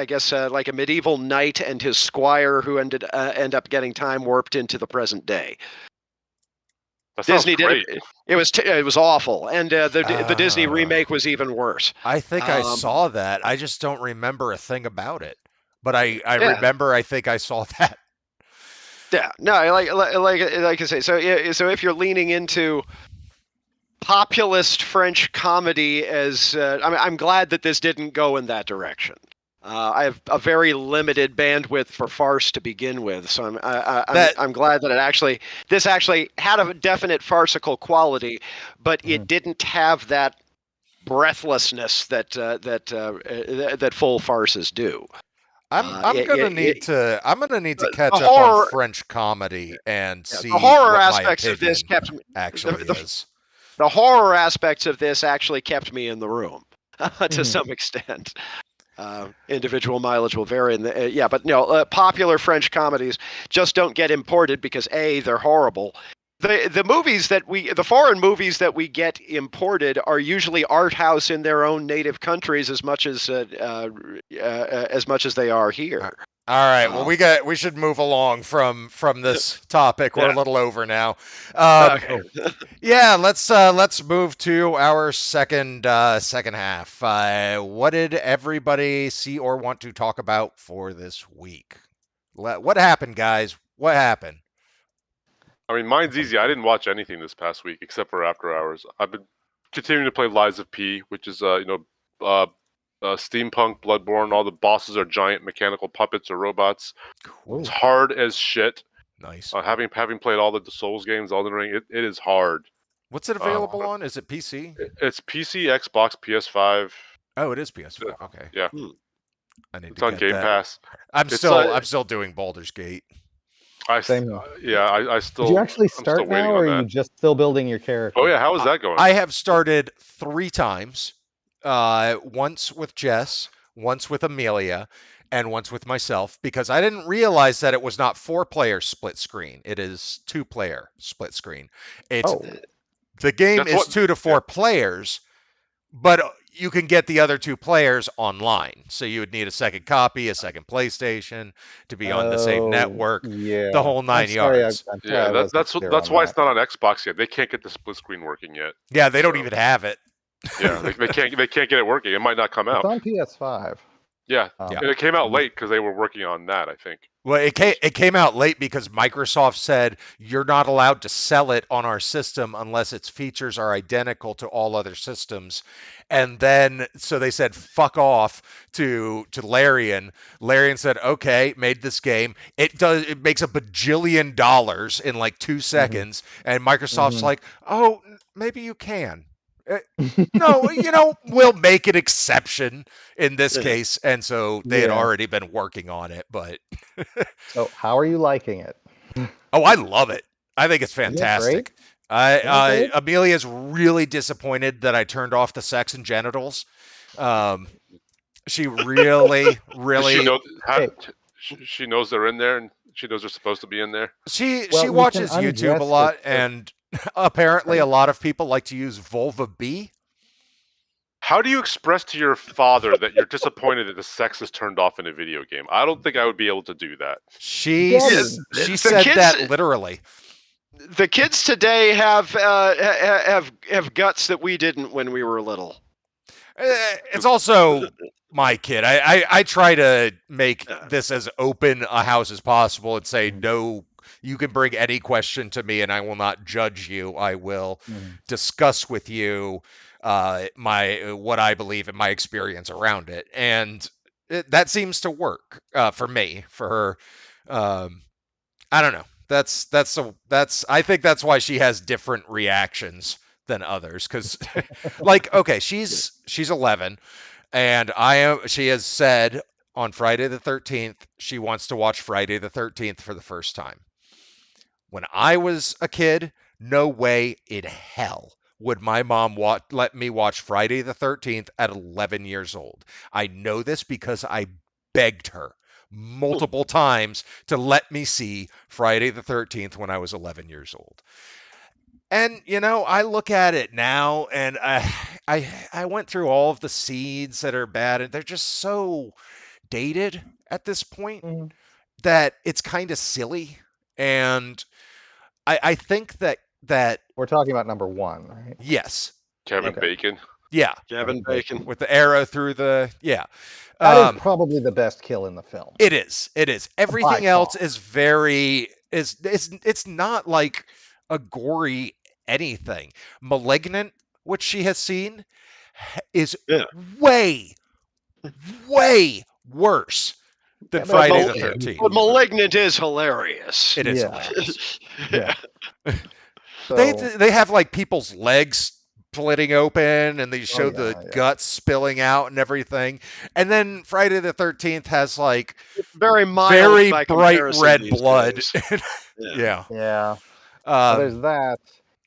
guess like a medieval knight and his squire who end up getting time warped into the present day. Disney did it. It was awful, and the Disney remake was even worse. I think I saw that. I just don't remember a thing about it. But I remember. I think I saw that. Yeah. No. Like I say. So if you're leaning into populist French comedy, as I'm glad that this didn't go in that direction. I have a very limited bandwidth for farce to begin with, so I'm glad that this actually had a definite farcical quality, but it didn't have that breathlessness that full farces do. I'm gonna need to catch up on French comedy and see the horror what aspects my of this kept actually is. The horror aspects of this actually kept me in the room to some extent. Individual mileage will vary. But popular French comedies just don't get imported because A, they're horrible. The foreign movies that we get imported are usually art house in their own native countries as much as they are here. All right. Well, we should move along from this topic. We're a little over now. Okay. Yeah. Let's move to our second half. What did everybody see or want to talk about for this week? What happened, guys? What happened? I mean, mine's easy. I didn't watch anything this past week except for After Hours. I've been continuing to play Lies of P, which is steampunk, Bloodborne. All the bosses are giant mechanical puppets or robots. Cool. It's hard as shit. Nice. Having played all the Souls games, Elden Ring, it is hard. What's it available on? Is it PC? It's PC, Xbox, PS5. Oh, it is PS5. Okay. Yeah. It's on Game Pass. I'm still doing Baldur's Gate. Same. I still. Did you actually start now, or are you just still building your character? Oh yeah, how is that going? I have started 3 times. Once with Jess, once with Amelia, and once with myself, because I didn't realize that it was not 4-player split screen. It is 2-player split screen. The game is 2 to 4 players, but you can get the other 2 players online. So you would need a second copy, a second PlayStation to be on the same network. Yeah. The whole 9 yards. That's why it's not on Xbox yet. They can't get the split screen working yet. Yeah, they don't even have it. Yeah, they can't get it working. It might not come out. It's on PS5. Yeah, it came out late because they were working on that, I think. Well, it came out late because Microsoft said you're not allowed to sell it on our system unless its features are identical to all other systems. And then, so they said, fuck off to Larian. Larian said, okay, made this game. It makes $1 bajillion in like 2 seconds. And Microsoft's like, oh, maybe you can. No, we'll make an exception in this case. And so they had already been working on it, but. So how are you liking it? Oh, I love it. I think it's fantastic. Amelia's really disappointed that I turned off the sex and genitals. She really. She knows they're in there, and she knows they're supposed to be in there. She watches YouTube a lot, and apparently a lot of people like to use Vulva B. How do you express to your father that you're disappointed that the sex is turned off in a video game? I don't think I would be able to do that. She said that literally. The kids today have guts that we didn't when we were little. It's also my kid. I try to make this as open a house as possible and say, no, you can bring any question to me and I will not judge you. I will discuss with you what I believe and my experience around it. And that seems to work for me. For her, I don't know. I think that's why she has different reactions than others. Because, like, okay, she's 11, and she has said on Friday the 13th she wants to watch Friday the 13th for the first time. When I was a kid, no way in hell would my mom let me watch Friday the 13th at 11 years old. I know this because I begged her multiple times to let me see Friday the 13th when I was 11 years old. And, I look at it now and I went through all of the seeds that are bad and they're just so dated at this point that it's kind of silly. And I think that we're talking about number 1, right? yes. Kevin Bacon. Yeah. Kevin Bacon. With the arrow through the, yeah. That is probably the best kill in the film. It is. Everything else is it's not like a gory anything. Malignant, which she has seen, is way worse than Friday the 13th. But Malignant is hilarious. It is hilarious. Yeah. So, they have like people's legs splitting open and they show the guts spilling out and everything. And then Friday the 13th has like very bright red blood. Yeah. So there's that.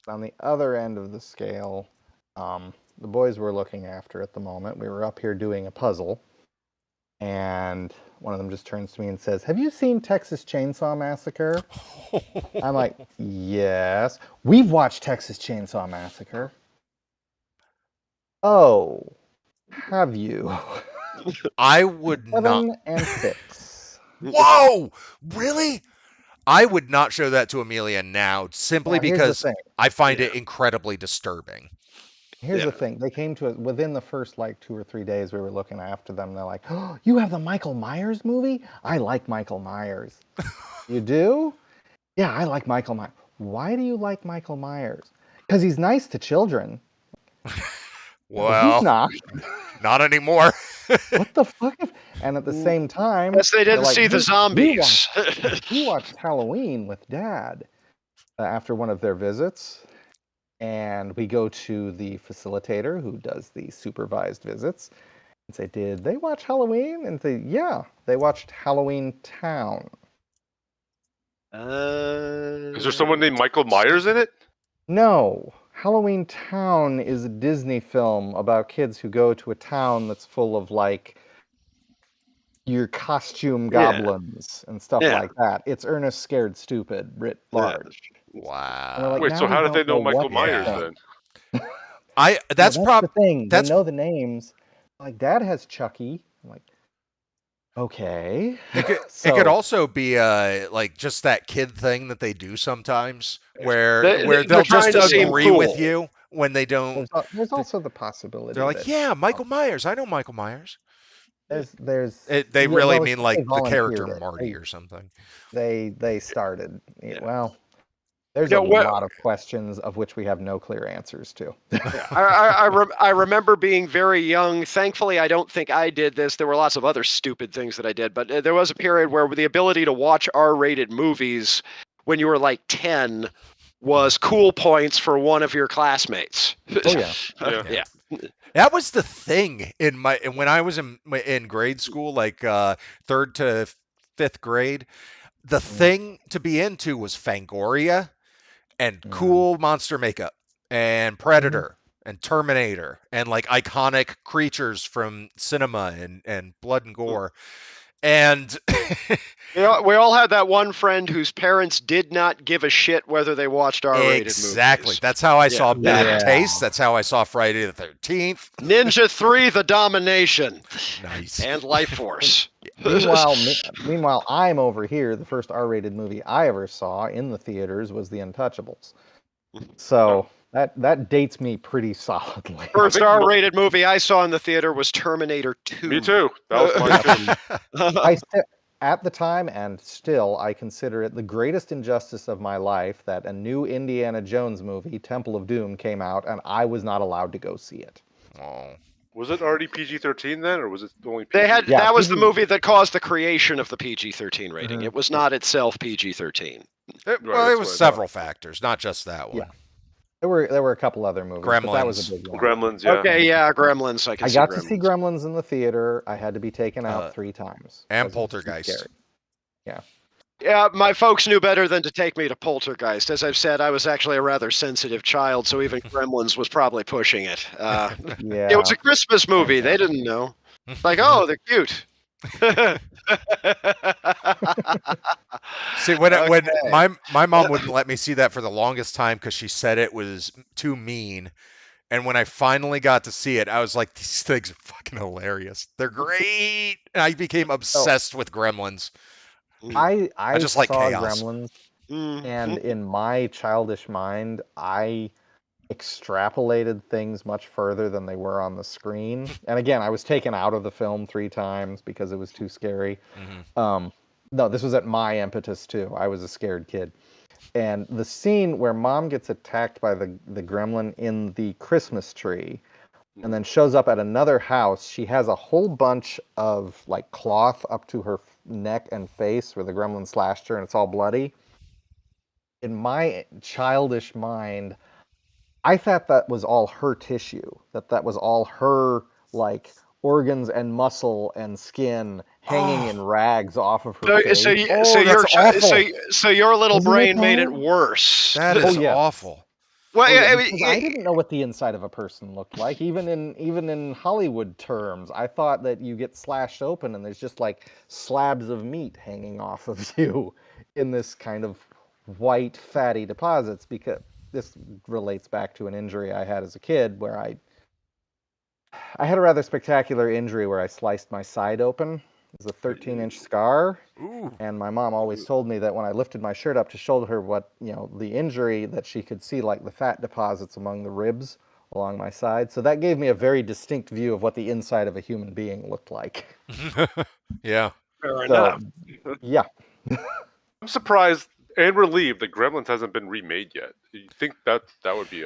On the other end of the scale, the boys we're looking after at the moment, we were up here doing a puzzle, and one of them just turns to me and says, "Have you seen Texas Chainsaw Massacre?" I'm like, "Yes." "We've watched Texas Chainsaw Massacre." "Oh, have you?" I would 7 not. and 6. Whoa! Really? I would not show that to Amelia now, simply because I find it incredibly disturbing. Here's the thing. They came to us within the first 2 or 3 days we were looking after them. They're like, "Oh, you have the Michael Myers movie? I like Michael Myers." "You do?" "Yeah, I like Michael Myers." "Why do you like Michael Myers?" "Because he's nice to children." Well, he's not. Not anymore. What the fuck? And at the same time, yes, they didn't see the zombies. We watched Halloween with Dad after one of their visits. And we go to the facilitator who does the supervised visits and say, "Did they watch Halloween?" And say, "Yeah, they watched Halloween Town." Is there someone named Michael Myers in it? No. Halloween Town is a Disney film about kids who go to a town that's full of your costume goblins and stuff like that. It's Ernest Scared Stupid writ large. Wow. Wait, so how did they know Michael Myers then? That's the thing. They know the names. Like, Dad has Chucky. I'm like, okay. It could also be just that kid thing that they do sometimes, where they'll just agree with you when they don't. There's also the possibility. They're like, "Yeah, Michael Myers. I know Michael Myers." They really mean like the character Marty or something. They started. Well, there's a lot of questions of which we have no clear answers to. I remember being very young. Thankfully, I don't think I did this. There were lots of other stupid things that I did, but there was a period where the ability to watch R-rated movies when you were like 10 was cool points for one of your classmates. Oh yeah. That was the thing when I was in grade school, like 3rd to 5th grade. The thing to be into was Fangoria and cool monster makeup and Predator and Terminator and like iconic creatures from cinema and blood and gore. And we all had that one friend whose parents did not give a shit whether they watched R-rated movies. Exactly. That's how I saw Bad Taste. That's how I saw Friday the 13th. Ninja 3: The Domination. Nice. And Life Force. Meanwhile, I'm over here. The first R-rated movie I ever saw in the theaters was The Untouchables. So that dates me pretty solidly. First R-rated movie I saw in the theater was Terminator 2. Me too. That was mine too. At the time, and still, I consider it the greatest injustice of my life that a new Indiana Jones movie, Temple of Doom, came out, and I was not allowed to go see it. Oh. Was it already PG-13 then, or was it only PG? That was the movie that caused the creation of the PG-13 rating. It was not itself PG-13. It was several factors, not just that one. Yeah. There were a couple other movies, but that was a big one. Gremlins, yeah. Okay, yeah, Gremlins. I got to see Gremlins in the theater. I had to be taken out 3 times. And Poltergeist. Yeah. Yeah, my folks knew better than to take me to Poltergeist. As I've said, I was actually a rather sensitive child, so even Gremlins was probably pushing it. It was a Christmas movie. They didn't know. Like, oh, they're cute. See, when my mom wouldn't let me see that for the longest time because she said it was too mean. And when I finally got to see it, I was like, these things are fucking hilarious. They're great. And I became obsessed with Gremlins. I just like saw chaos. Gremlins, and in my childish mind, I extrapolated things much further than they were on the screen. And again, I was taken out of the film 3 times because it was too scary. No, this was at my impetus too. I was a scared kid. And the scene where Mom gets attacked by the gremlin in the Christmas tree and then shows up at another house, she has a whole bunch of like cloth up to her neck and face where the gremlin slashed her and it's all bloody. In my childish mind, I thought that was all her tissue, that was all her like organs and muscle and skin hanging in rags off of her face. So your little brain made it worse. That is awful. Well, I didn't know what the inside of a person looked like. Even in Hollywood terms, I thought that you get slashed open and there's just like slabs of meat hanging off of you in this kind of white fatty deposits, because this relates back to an injury I had as a kid where I had a rather spectacular injury where I sliced my side open. It was a 13-inch scar. Ooh. And my mom always told me that when I lifted my shirt up to show her what, the injury, that she could see like the fat deposits among the ribs along my side. So that gave me a very distinct view of what the inside of a human being looked like. Yeah. Fair enough. Yeah. I'm surprised and relieved that Gremlins hasn't been remade yet. You think that would be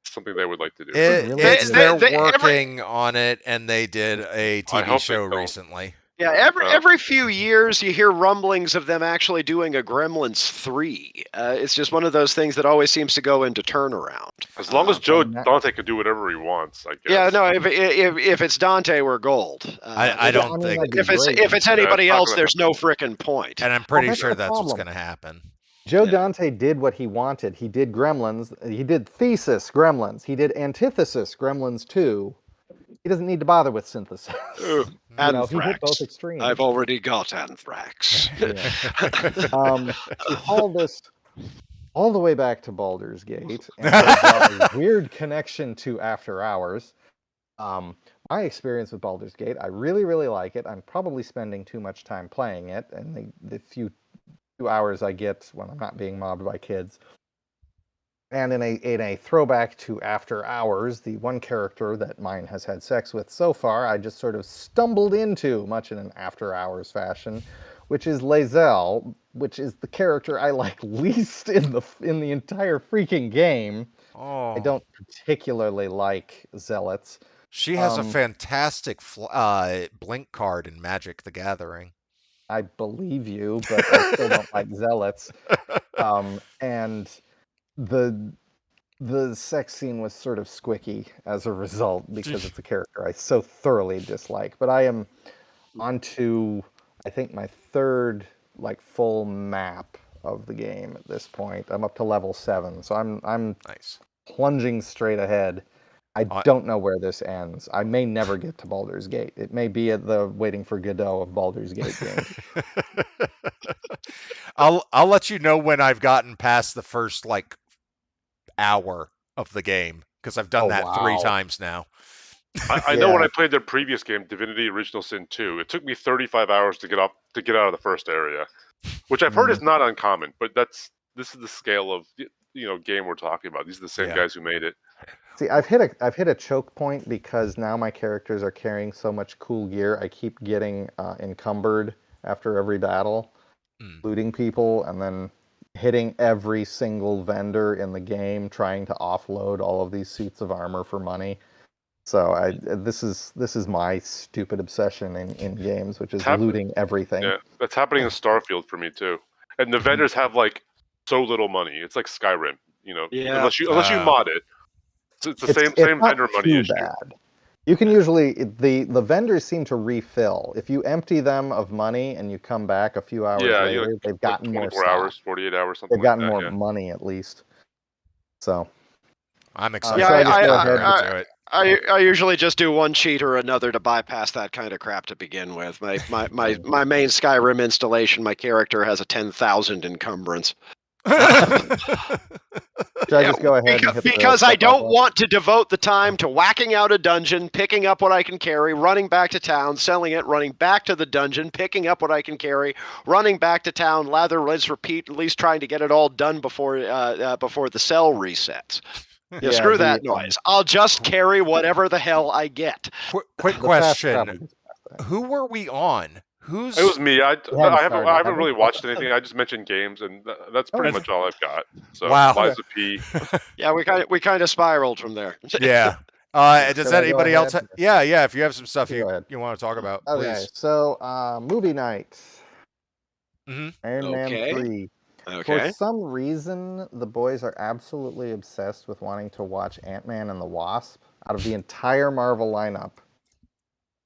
something they would like to do? They're working on it, and they did a TV show recently. Yeah, every few years you hear rumblings of them actually doing a Gremlins 3. It's just one of those things that always seems to go into turnaround. As long as Joe Dante can do whatever he wants, I guess. Yeah, no, if it's Dante, we're gold. I don't think if it's anybody else, there's no frickin' point. And I'm pretty sure that's what's going to happen. Joe Dante did what he wanted. He did Gremlins. He did Thesis Gremlins. He did Antithesis Gremlins 2. He doesn't need to bother with synthesis. Anthrax. He hit both extremes. I've already got anthrax. To haul this all the way back to Baldur's Gate and a weird connection to After Hours. My experience with Baldur's Gate, I really, really like it. I'm probably spending too much time playing it, and the few hours I get when I'm not being mobbed by kids. And in a throwback to After Hours, the one character that mine has had sex with so far, I just sort of stumbled into, much in an After Hours fashion, which is Lae'zel, which is the character I like least in the entire freaking game. Oh. I don't particularly like zealots. She has a fantastic blink card in Magic: The Gathering. I believe you, but I still don't like zealots. And the sex scene was sort of squicky as a result because it's a character I so thoroughly dislike. But I am onto, I think, my 3rd full map of the game at this point. I'm up to level 7, so I'm nice. Plunging straight ahead. I don't know where this ends. I may never get to Baldur's Gate. It may be at the Waiting for Godot of Baldur's Gate games. I'll let you know when I've gotten past the first hour of the game, because I've done that 3 times now. I know when I played their previous game, Divinity Original Sin 2, it took me 35 hours to get out of the first area, which I've heard is not uncommon. But this is the scale of game we're talking about. These are the same Yeah. guys who made it. See, I've hit a choke point because now my characters are carrying so much cool gear. I keep getting encumbered after every battle, looting people, and then hitting every single vendor in the game, trying to offload all of these suits of armor for money. So this is my stupid obsession in games, which is looting everything. Yeah, that's happening in Starfield for me too. And the vendors have like so little money. It's like Skyrim, unless you mod it. It's the same vendor money issue. Bad. You can usually the vendors seem to refill. If you empty them of money and you come back a few hours later, they've gotten more 24 hours, 48 hours, something. They've gotten more money at least. So I'm excited. I usually just do one cheat or another to bypass that kind of crap to begin with. My main Skyrim installation, my character has a 10,000 encumbrance. Should I just go ahead because I don't want to devote the time to whacking out a dungeon, picking up what I can carry, running back to town, selling it, running back to the dungeon, picking up what I can carry, running back to town, lather, rinse, repeat, at least trying to get it all done before the cell resets. Screw that noise. I'll just carry whatever the hell I get. Quick question. Who were we on? It was me. I haven't really watched anything. I just mentioned games, and that's pretty much all I've got. So, wow. Liza P. Yeah, we kind of spiraled from there. Yeah. Does anybody else? Yeah. If you have some stuff you want to talk about, please. Okay. So, movie night. Iron Man 3. Okay. For some reason, the boys are absolutely obsessed with wanting to watch Ant-Man and the Wasp. Out of the entire Marvel lineup,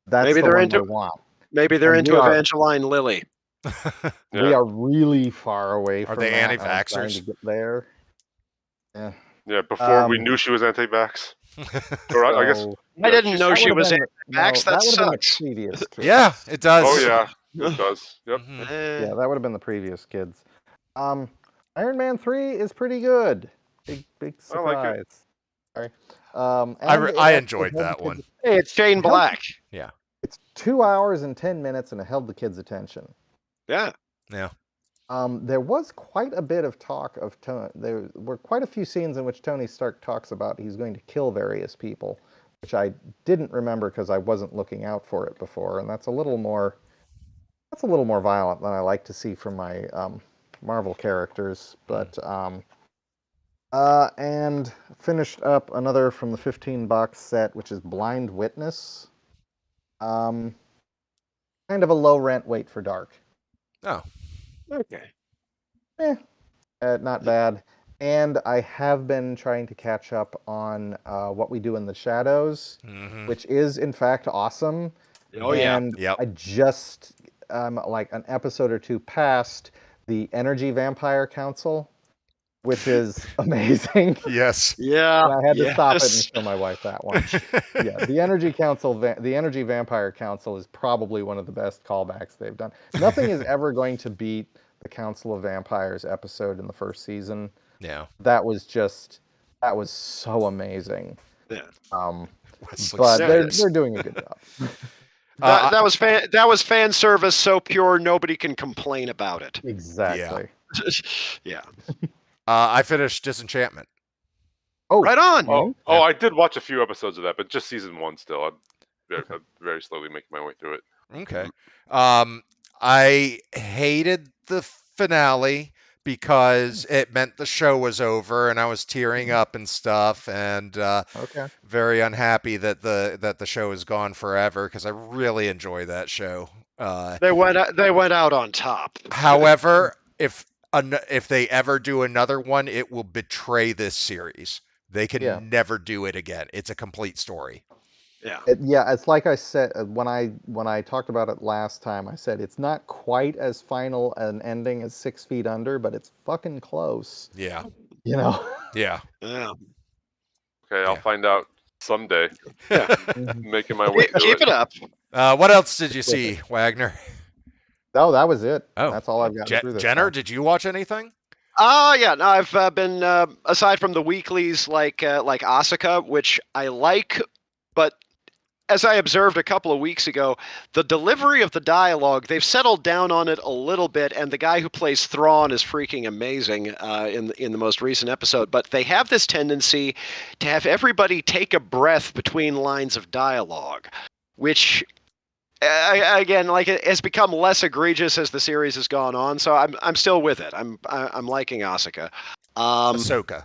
that's the one they want. Maybe they're into Evangeline Lilly. We are really far away from they that. anti-vaxxers? Trying to get there. Yeah, before we knew she was anti-vax. Or I guess I didn't know she was anti-vax. That sucks. Yeah, it does. Oh yeah, it does. Yep. Yeah, that would have been the previous kids. Iron Man 3 is pretty good. Big surprise. I like it. Sorry. I enjoyed that one. Hey, it's Shane Black. Yeah. It's 2 hours and 10 minutes, and it held the kids' attention. Yeah. There was quite a bit of talk of Tony. There were quite a few scenes in which Tony Stark talks about he's going to kill various people, which I didn't remember because I wasn't looking out for it before, and that's a little more violent than I like to see from my Marvel characters. But and finished up another from the 15-box set, which is Blind Witness. Kind of a low rent wait for dark. Oh. Okay. Not bad. And I have been trying to catch up on What We Do in the Shadows, which is in fact awesome. Oh and I just like an episode or two past the Energy Vampire Council, which is amazing. Yes. Yeah. And I had to stop it and show my wife that one. Yeah, the Energy Vampire Council is probably one of the best callbacks they've done. Nothing is ever going to beat the Council of Vampires episode in the first season. Yeah. That was so amazing. Yeah. But they're doing a good job. That was fan service so pure nobody can complain about it. Exactly. Yeah. I finished Disenchantment. Oh, right on. Oh, I did watch a few episodes of that, but just season 1 still. I'm very slowly making my way through it. Okay. I hated the finale because it meant the show was over and I was tearing up and stuff, and very unhappy that the show is gone forever because I really enjoy that show. They went out on top. However, if they ever do another one, it will betray this series. They can never do it again. It's a complete story. Yeah. It's like I said when I talked about it last time. I said it's not quite as final an ending as 6 Feet Under, but it's fucking close. Yeah. You know. Yeah. Okay, I'll find out someday. Yeah. Making my way through Keep it up. What else did you see, Wagner? No, that was it. Oh, that's all I've got through this. Jenner, did you watch anything? Yeah. No, I've been aside from the weeklies like Asuka, which I like, but as I observed a couple of weeks ago, the delivery of the dialogue, they've settled down on it a little bit, and the guy who plays Thrawn is freaking amazing in the most recent episode. But they have this tendency to have everybody take a breath between lines of dialogue, which, again, like it has become less egregious as the series has gone on. So I'm still with it. I'm liking Asuka. Ahsoka.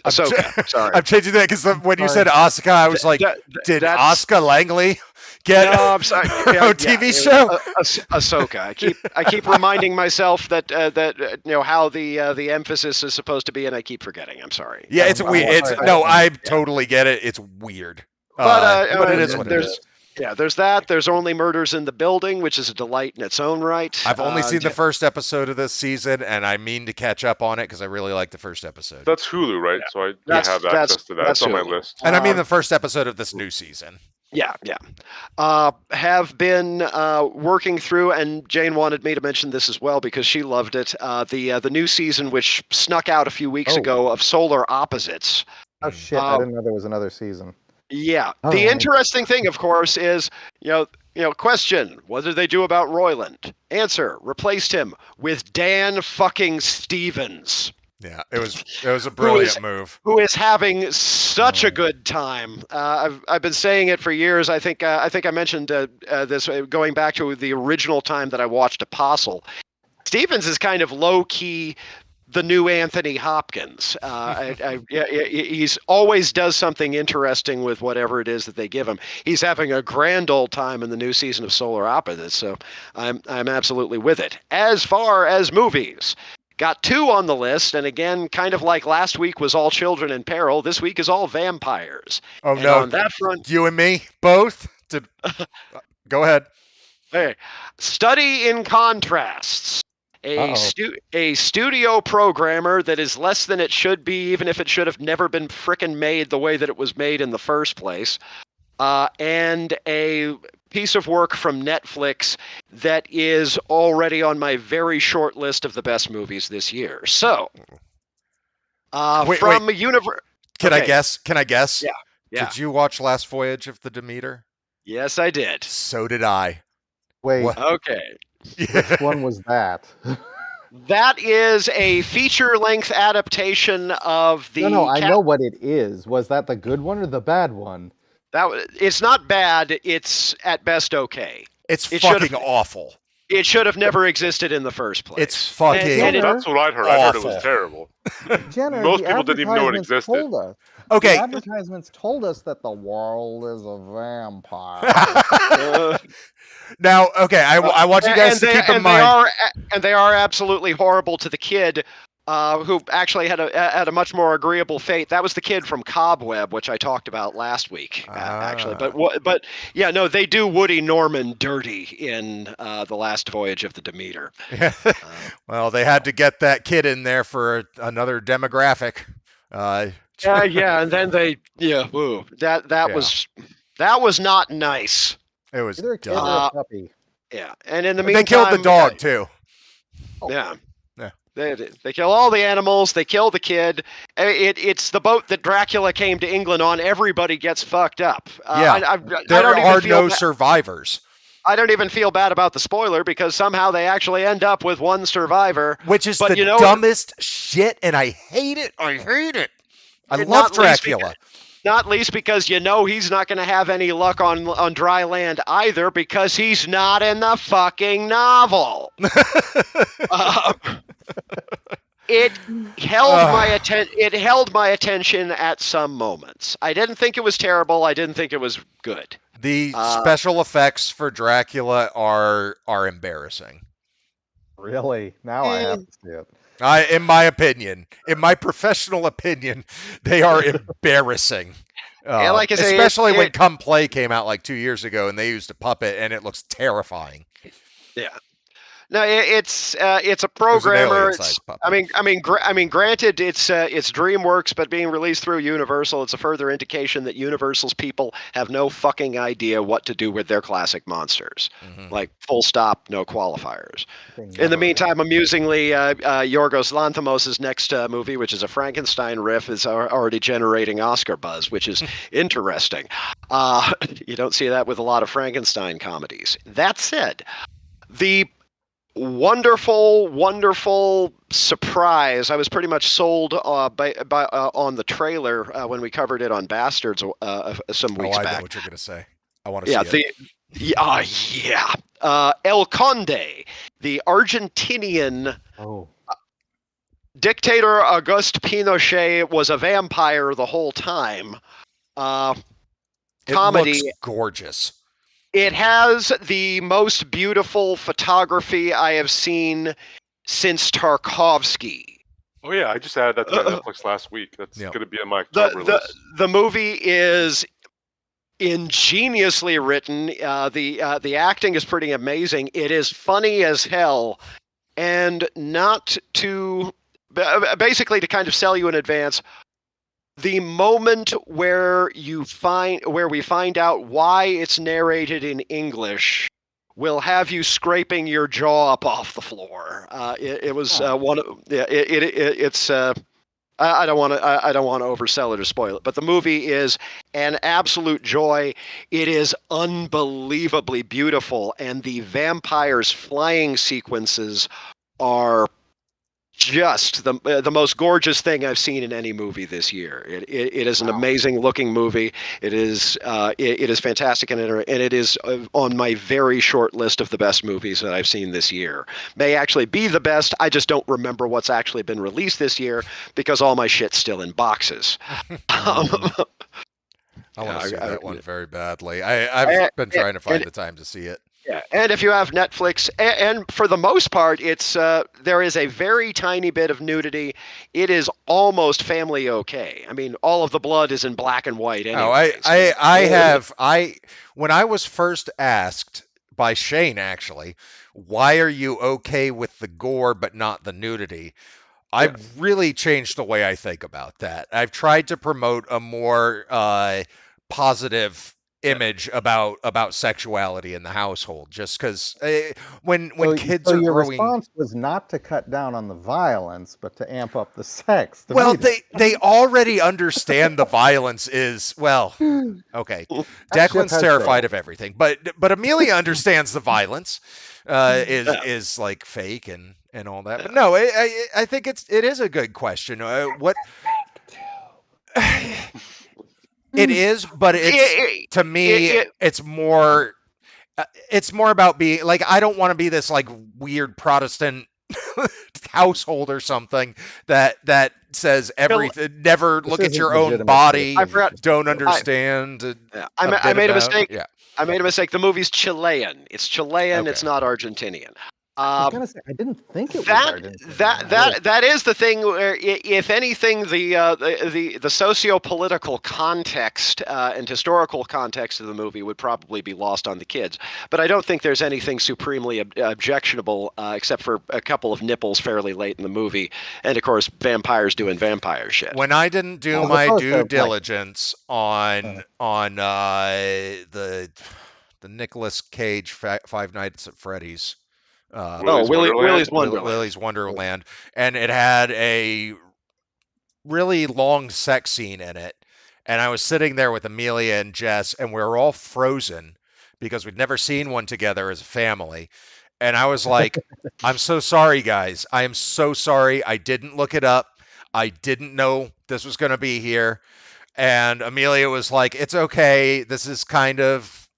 Ahsoka. Sorry. I'm changing that because when you said Asuka, I was like, did that's- Asuka Langley get No, I'm sorry. a TV show? Ahsoka. I keep reminding myself that how the emphasis is supposed to be, and I keep forgetting. I'm sorry. Yeah, it's weird. I totally get it. It's weird. But it is what it is. Yeah, there's that. There's Only Murders in the Building, which is a delight in its own right. I've only seen the first episode of this season, and I mean to catch up on it because I really like the first episode. That's Hulu, right? So I do have access to that. That's It's on my Hulu. list. And I mean the first episode of this new season. Yeah. Have been working through, and Jane wanted me to mention this as well because she loved it. The new season, which snuck out a few weeks ago, of Solar Opposites. Oh shit! I didn't know there was another season. Yeah. All The right. interesting thing, of course, is question: what did they do about Roiland? Answer: replaced him with Dan fucking Stevens. Yeah, it was a brilliant move. Who is having such a good time? I've been saying it for years. I think I mentioned this going back to the original time that I watched Apostle. Stevens is kind of low key the new Anthony Hopkins. He's always does something interesting with whatever it is that they give him. He's having a grand old time in the new season of Solar Opposites, so I'm absolutely with it. As far as movies, got 2 on the list, and again, kind of like last week was All Children in Peril, this week is all vampires. Oh And no! on that front, You and me both. Go ahead. hey, Study in Contrasts. A studio programmer that is less than it should be, even if it should have never been frickin' made the way that it was made in the first place. And a piece of work from Netflix that is already on my very short list of the best movies this year. So, from a universe... Can I guess? Yeah. Did you watch Last Voyage of the Demeter? Yes, I did. So did I. Wait, What? Okay. which one was that? That is a feature-length adaptation of the... No, I know what it is. Was that the good one or the bad one? It's not bad. It's at best okay. It's fucking awful. It should have never existed in the first place. It's fucking That's what I heard. I heard it was terrible. Jenner, Most the people didn't even know it advertisements existed. told us. Okay. The advertisements told us that the world is a vampire. Now, okay, I want you guys to keep in mind. They are absolutely horrible to the kid, who actually had a much more agreeable fate. That was the kid from Cobweb, which I talked about last week, actually. But yeah, no, they do Woody Norman dirty in The Last Voyage of the Demeter. Well, they had to get that kid in there for another demographic. Yeah, and then that was not nice. It was Either a kid or dumb. a puppy. Yeah, and in the meantime, They killed the dog too. Yeah. Yeah. They kill all the animals. They kill the kid. It's the boat that Dracula came to England on. Everybody gets fucked up. There are no survivors. I don't even feel bad about the spoiler because somehow they actually end up with one survivor. Which is the dumbest shit, and I hate it. I love Dracula. Not least because he's not going to have any luck on dry land either because he's not in the fucking novel. It held my attention at some moments. I didn't think it was terrible. I didn't think it was good. The special effects for Dracula are embarrassing. Really? Now I have to see it. In my professional opinion, they are embarrassing. And like I say, especially when Come Play came out like 2 years ago, and they used a puppet, and it looks terrifying. Yeah. No, it's a It was an programmer. alien-sized puppet. Granted, it's DreamWorks, but being released through Universal, it's a further indication that Universal's people have no fucking idea what to do with their classic monsters. Mhm. Like, full stop, no qualifiers. They In the never meantime, amusingly, Yorgos Lanthimos' next movie, which is a Frankenstein riff, is already generating Oscar buzz, which is interesting. You don't see that with a lot of Frankenstein comedies. That said, the wonderful surprise. I was pretty much sold on the trailer when we covered it on Bastards some Oh, weeks I know back. what you're gonna say. I want to Yeah, see it. El Conde, the Argentinian Oh, dictator Auguste Pinochet was a vampire the whole time. It Comedy. looks gorgeous. It has the most beautiful photography I have seen since Tarkovsky. Oh yeah, I just added that to my Netflix last week. That's Yep. going to be on my October list. The movie is ingeniously written. The acting is pretty amazing. It is funny as hell, and not to basically to kind of sell you in advance. The moment where we find out why it's narrated in English will have you scraping your jaw up off the floor. It was one. It's. I don't want to oversell it or spoil it, but the movie is an absolute joy. It is unbelievably beautiful, and the vampires' flying sequences are just the most gorgeous thing I've seen in any movie this year. It is an amazing looking movie. It is fantastic, and it is on my very short list of the best movies that I've seen this year. May actually be the best. I just don't remember what's actually been released this year because all my shit's still in boxes. I want to see that one very badly. I've been trying to find the time to see it. Yeah, and if you have Netflix, and for the most part, it's there is a very tiny bit of nudity. It is almost family okay. I mean, all of the blood is in black and white. Anyway, When I was first asked by Shane, actually, why are you okay with the gore but not the nudity? I've really changed the way I think about that. I've tried to promote a more positive image about sexuality in the household, just because when kids are your growing. response was not to cut down on the violence, but to amp up the sex. Well, they already understand the violence is okay. Declan's terrified of everything, but Amelia understands the violence is like fake and all that. But no, I think it is a good question. What it is, but it's to me, it's more about being like, I don't want to be this like weird Protestant household or something that says everything. Never look at your own body. Don't understand. I made a mistake. Yeah. I made a mistake. The movie's Chilean. It's Chilean. Okay. It's not Argentinian. I was gonna say, I didn't think it was Argentinian. That is the thing where, if anything, the socio-political context and historical context of the movie would probably be lost on the kids. But I don't think there's anything supremely objectionable except for a couple of nipples fairly late in the movie, and of course vampires doing vampire shit. When I didn't do my due diligence on the Nicolas Cage Five Nights at Freddy's. Willy's Wonderland. Willy's Wonderland, and it had a really long sex scene in it. And I was sitting there with Amelia and Jess, and we were all frozen because we'd never seen one together as a family. And I was like, I'm so sorry, guys. I am so sorry. I didn't look it up. I didn't know this was going to be here. And Amelia was like, it's okay. This is kind of,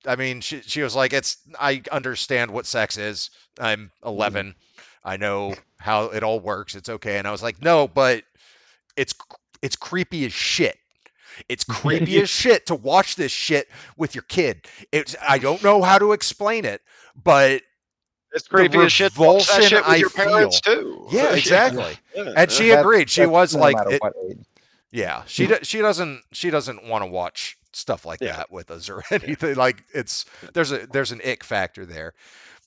I mean, she was like, I understand what sex is. I'm 11. I know how it all works. It's okay. And I was like, no, but it's creepy as shit. It's creepy as shit to watch this shit with your kid. I don't know how to explain it, but it's creepy as shit. Watch that shit with your parents too. Yeah, exactly. Yeah. And she agreed. She was like, yeah, she doesn't want to watch stuff like that with us or anything. Like there's an ick factor there.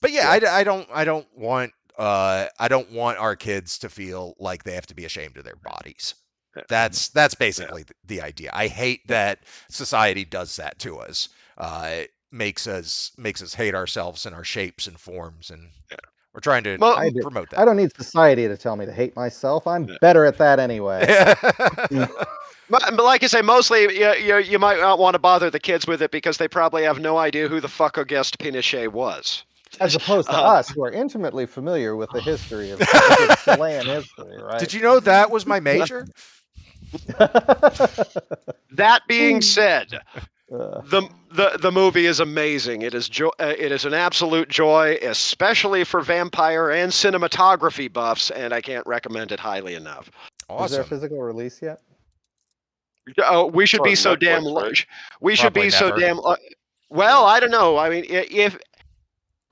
But yeah, I don't want our kids to feel like they have to be ashamed of their bodies. That's Yeah. basically the idea. I hate that society does that to us. It makes us hate ourselves and our shapes and forms, and Yeah. we're trying to I do. promote I that. don't need society to tell me to hate myself. I'm Yeah. better at that anyway. But like I say, mostly you might not want to bother the kids with it because they probably have no idea who the fuck Auguste Pinochet was. As opposed to Uh, us, who are intimately familiar with the history of with Chilean history, right? Did you know that was my major? that being said, Uh, the movie is amazing. It is it is an absolute joy, especially for vampire and cinematography buffs, and I can't recommend it highly enough. is there a Awesome. physical release yet? We should It's be on so damn. Netflix, right? We should Probably be so never. damn. Well, I don't know. I mean, if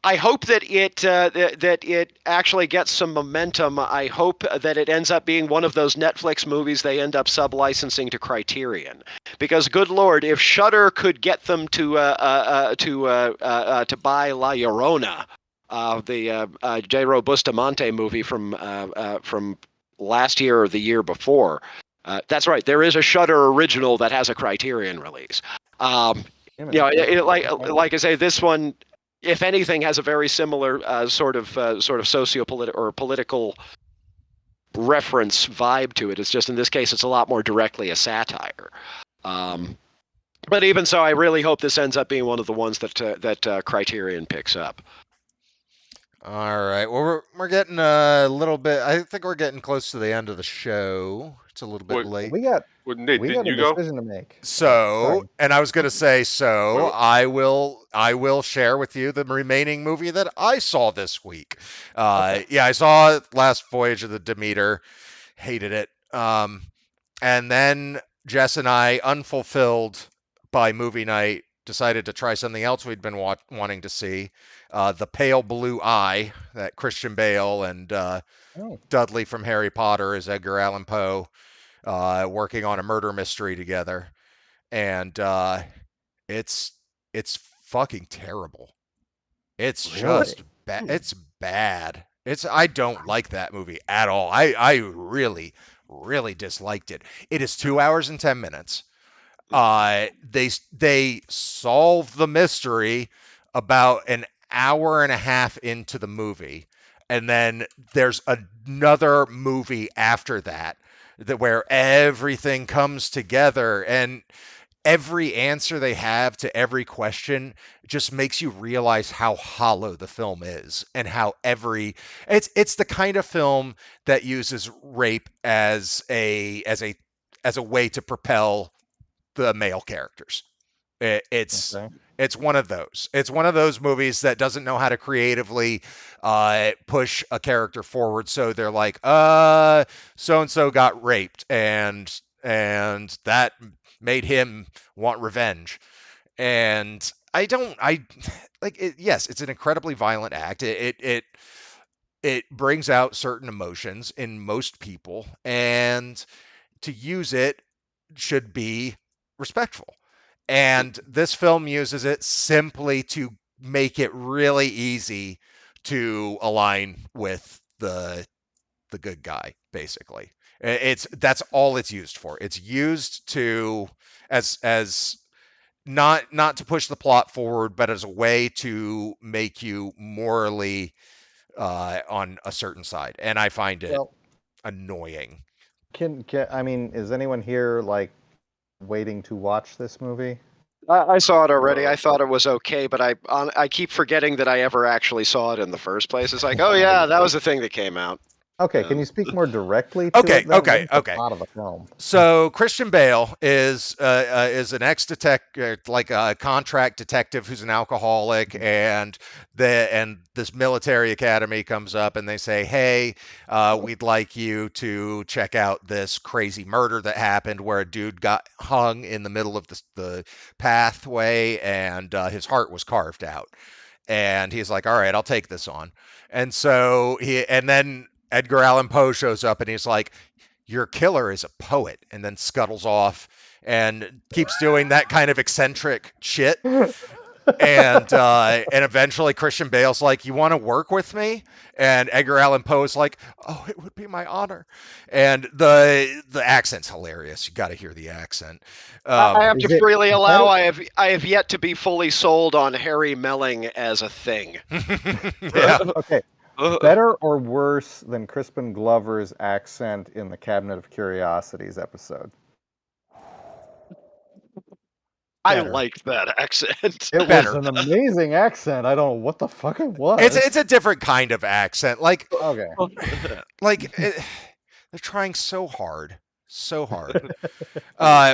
I hope that that it actually gets some momentum. I hope that it ends up being one of those Netflix movies they end up sub-licensing to Criterion, because good lord, if Shudder could get them to buy La Llorona, the J. Bustamante movie from last year or the year before. That's right. There is a Shudder original that has a Criterion release. Damn You know, it. like I say, this one, if anything, has a very similar sort of sociopolitical or political reference vibe to it. It's just in this case, it's a lot more directly a satire. But even so, I really hope this ends up being one of the ones that Criterion picks up. All right. Well, we're getting a little bit. I think we're getting close to the end of the show. It's a little bit Wait, late. We got Nate, we didn't got a you go? decision to make. So, Sorry. and I was going to say, so Wait, I will share with you the remaining movie that I saw this week. Okay. Yeah, I saw Last Voyage of the Demeter, hated it. And then Jess and I, unfulfilled by movie night, decided to try something else we'd been wanting to see. The Pale Blue Eye, that Christian Bale and Oh, Dudley from Harry Potter as Edgar Allan Poe working on a murder mystery together, and it's it's fucking terrible. It's really? just bad. It's bad. It's I don't like that movie at all. I really disliked it. It is 2 hours and 10 minutes. They solve the mystery about an hour and a half into the movie, and then there's another movie after that where everything comes together, and every answer they have to every question just makes you realize how hollow the film is, and how it's the kind of film that uses rape as a way to propel the male characters. It's Okay. it's one of those. It's one of those movies that doesn't know how to creatively push a character forward. So they're like, so and so got raped, and that made him want revenge. And I like it. Yes, it's an incredibly violent act. It brings out certain emotions in most people, and to use it should be respectful. And this film uses it simply to make it really easy to align with the good guy, basically. It's that's all it's used for. It's used to as not to push the plot forward, but as a way to make you morally on a certain side. And I find it Well, annoying. can I mean, is anyone here like waiting to watch this movie? I saw it already. I uh, thought it was okay, but I keep forgetting that I ever actually saw it in the first place. It's like, oh yeah, that was the thing that came out. Okay, can Um, you speak more directly to it then? What is the Okay. plot of the film? So Christian Bale is an ex-detective, like a contract detective who's an alcoholic, and this military academy comes up and they say, "Hey, we'd like you to check out this crazy murder that happened where a dude got hung in the middle of the pathway, and his heart was carved out." And he's like, "All right, I'll take this on." And then Edgar Allan Poe shows up and he's like, "Your killer is a poet," and then scuttles off and keeps doing that kind of eccentric shit. And eventually Christian Bale's like, "You want to work with me?" And Edgar Allan Poe is like, "Oh, it would be my honor." And the accent's hilarious. You got to hear the accent. I have Is to it freely allow. better? I have yet to be fully sold on Harry Melling as a thing. Yeah. Okay, better or worse than Crispin Glover's accent in the Cabinet of Curiosities episode? I Better. liked that accent. It was Better. an amazing accent. I don't know what the fuck it was. It's a different kind of accent. Like Okay. they're trying so hard.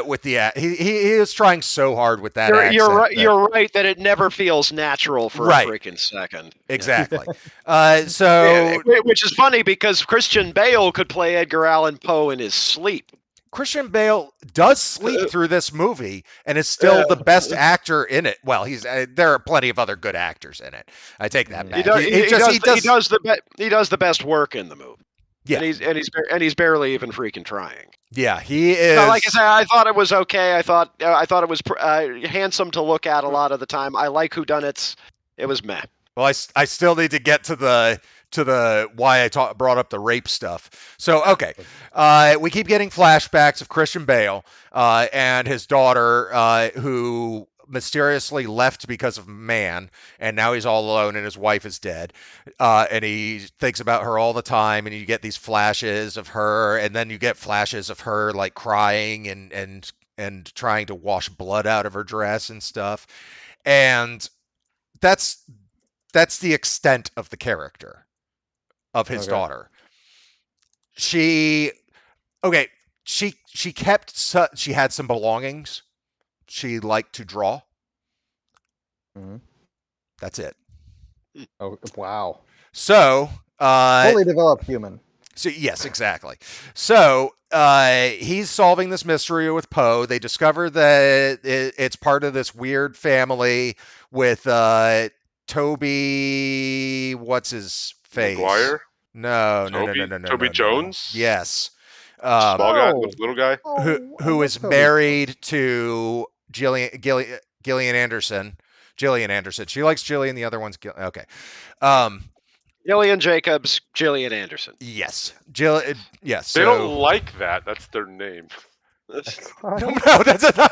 With the he is trying so hard with that You're accent. you're right. that- You're right that it never feels natural for Right. a freaking second. Exactly. Yeah, So which is funny because Christian Bale could play Edgar Allan Poe in his sleep. Christian Bale does sleep through this movie and is still the best actor in it. Well, he's there are plenty of other good actors in it. I take that back. He does the best work in the movie. Yeah. and he's barely even freaking trying. Yeah, he is. Now, like I said, I thought it was okay. I thought it was handsome to look at a lot of the time. I like whodunits. It was meh. Well, I still need to get to the why I brought up the rape stuff. So okay, we keep getting flashbacks of Christian Bale and his daughter who mysteriously left because of man, and now he's all alone and his wife is dead, and he thinks about her all the time, and you get these flashes of her, and then you get flashes of her like crying and trying to wash blood out of her dress and stuff, and that's the extent of the character of his Okay. daughter. She she had some belongings. She liked to draw. Mhm. That's it. Oh, wow. So Fully developed human. so yes, exactly. So he's solving this mystery with Poe. They discover that it's part of this weird family with Toby, what's his face? Maguire? No, Toby no. Jones? Yes. Small guy, Oh. little guy. Who I is love Toby. married to Gillian Anderson. Gillian Anderson. She likes Gillian. The other one's okay. Gillian Jacobs, Gillian Anderson. Yes. Yes. They So, don't like that. That's their name. no, that's enough.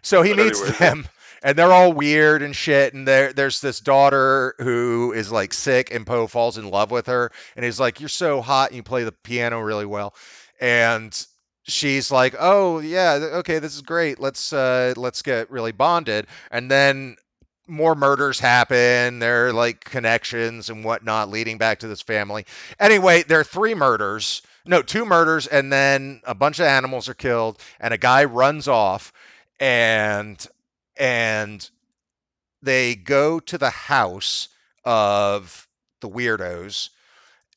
So he meets Anyways. them, and they're all weird and shit. And there's this daughter who is like sick, and Poe falls in love with her, and he's like, "You're so hot, and you play the piano really well." And she's like, "Oh yeah, okay, this is great. Let's get really bonded." And then more murders happen. There are like connections and whatnot leading back to this family. Anyway, there are two murders, and then a bunch of animals are killed, and a guy runs off, and they go to the house of the weirdos,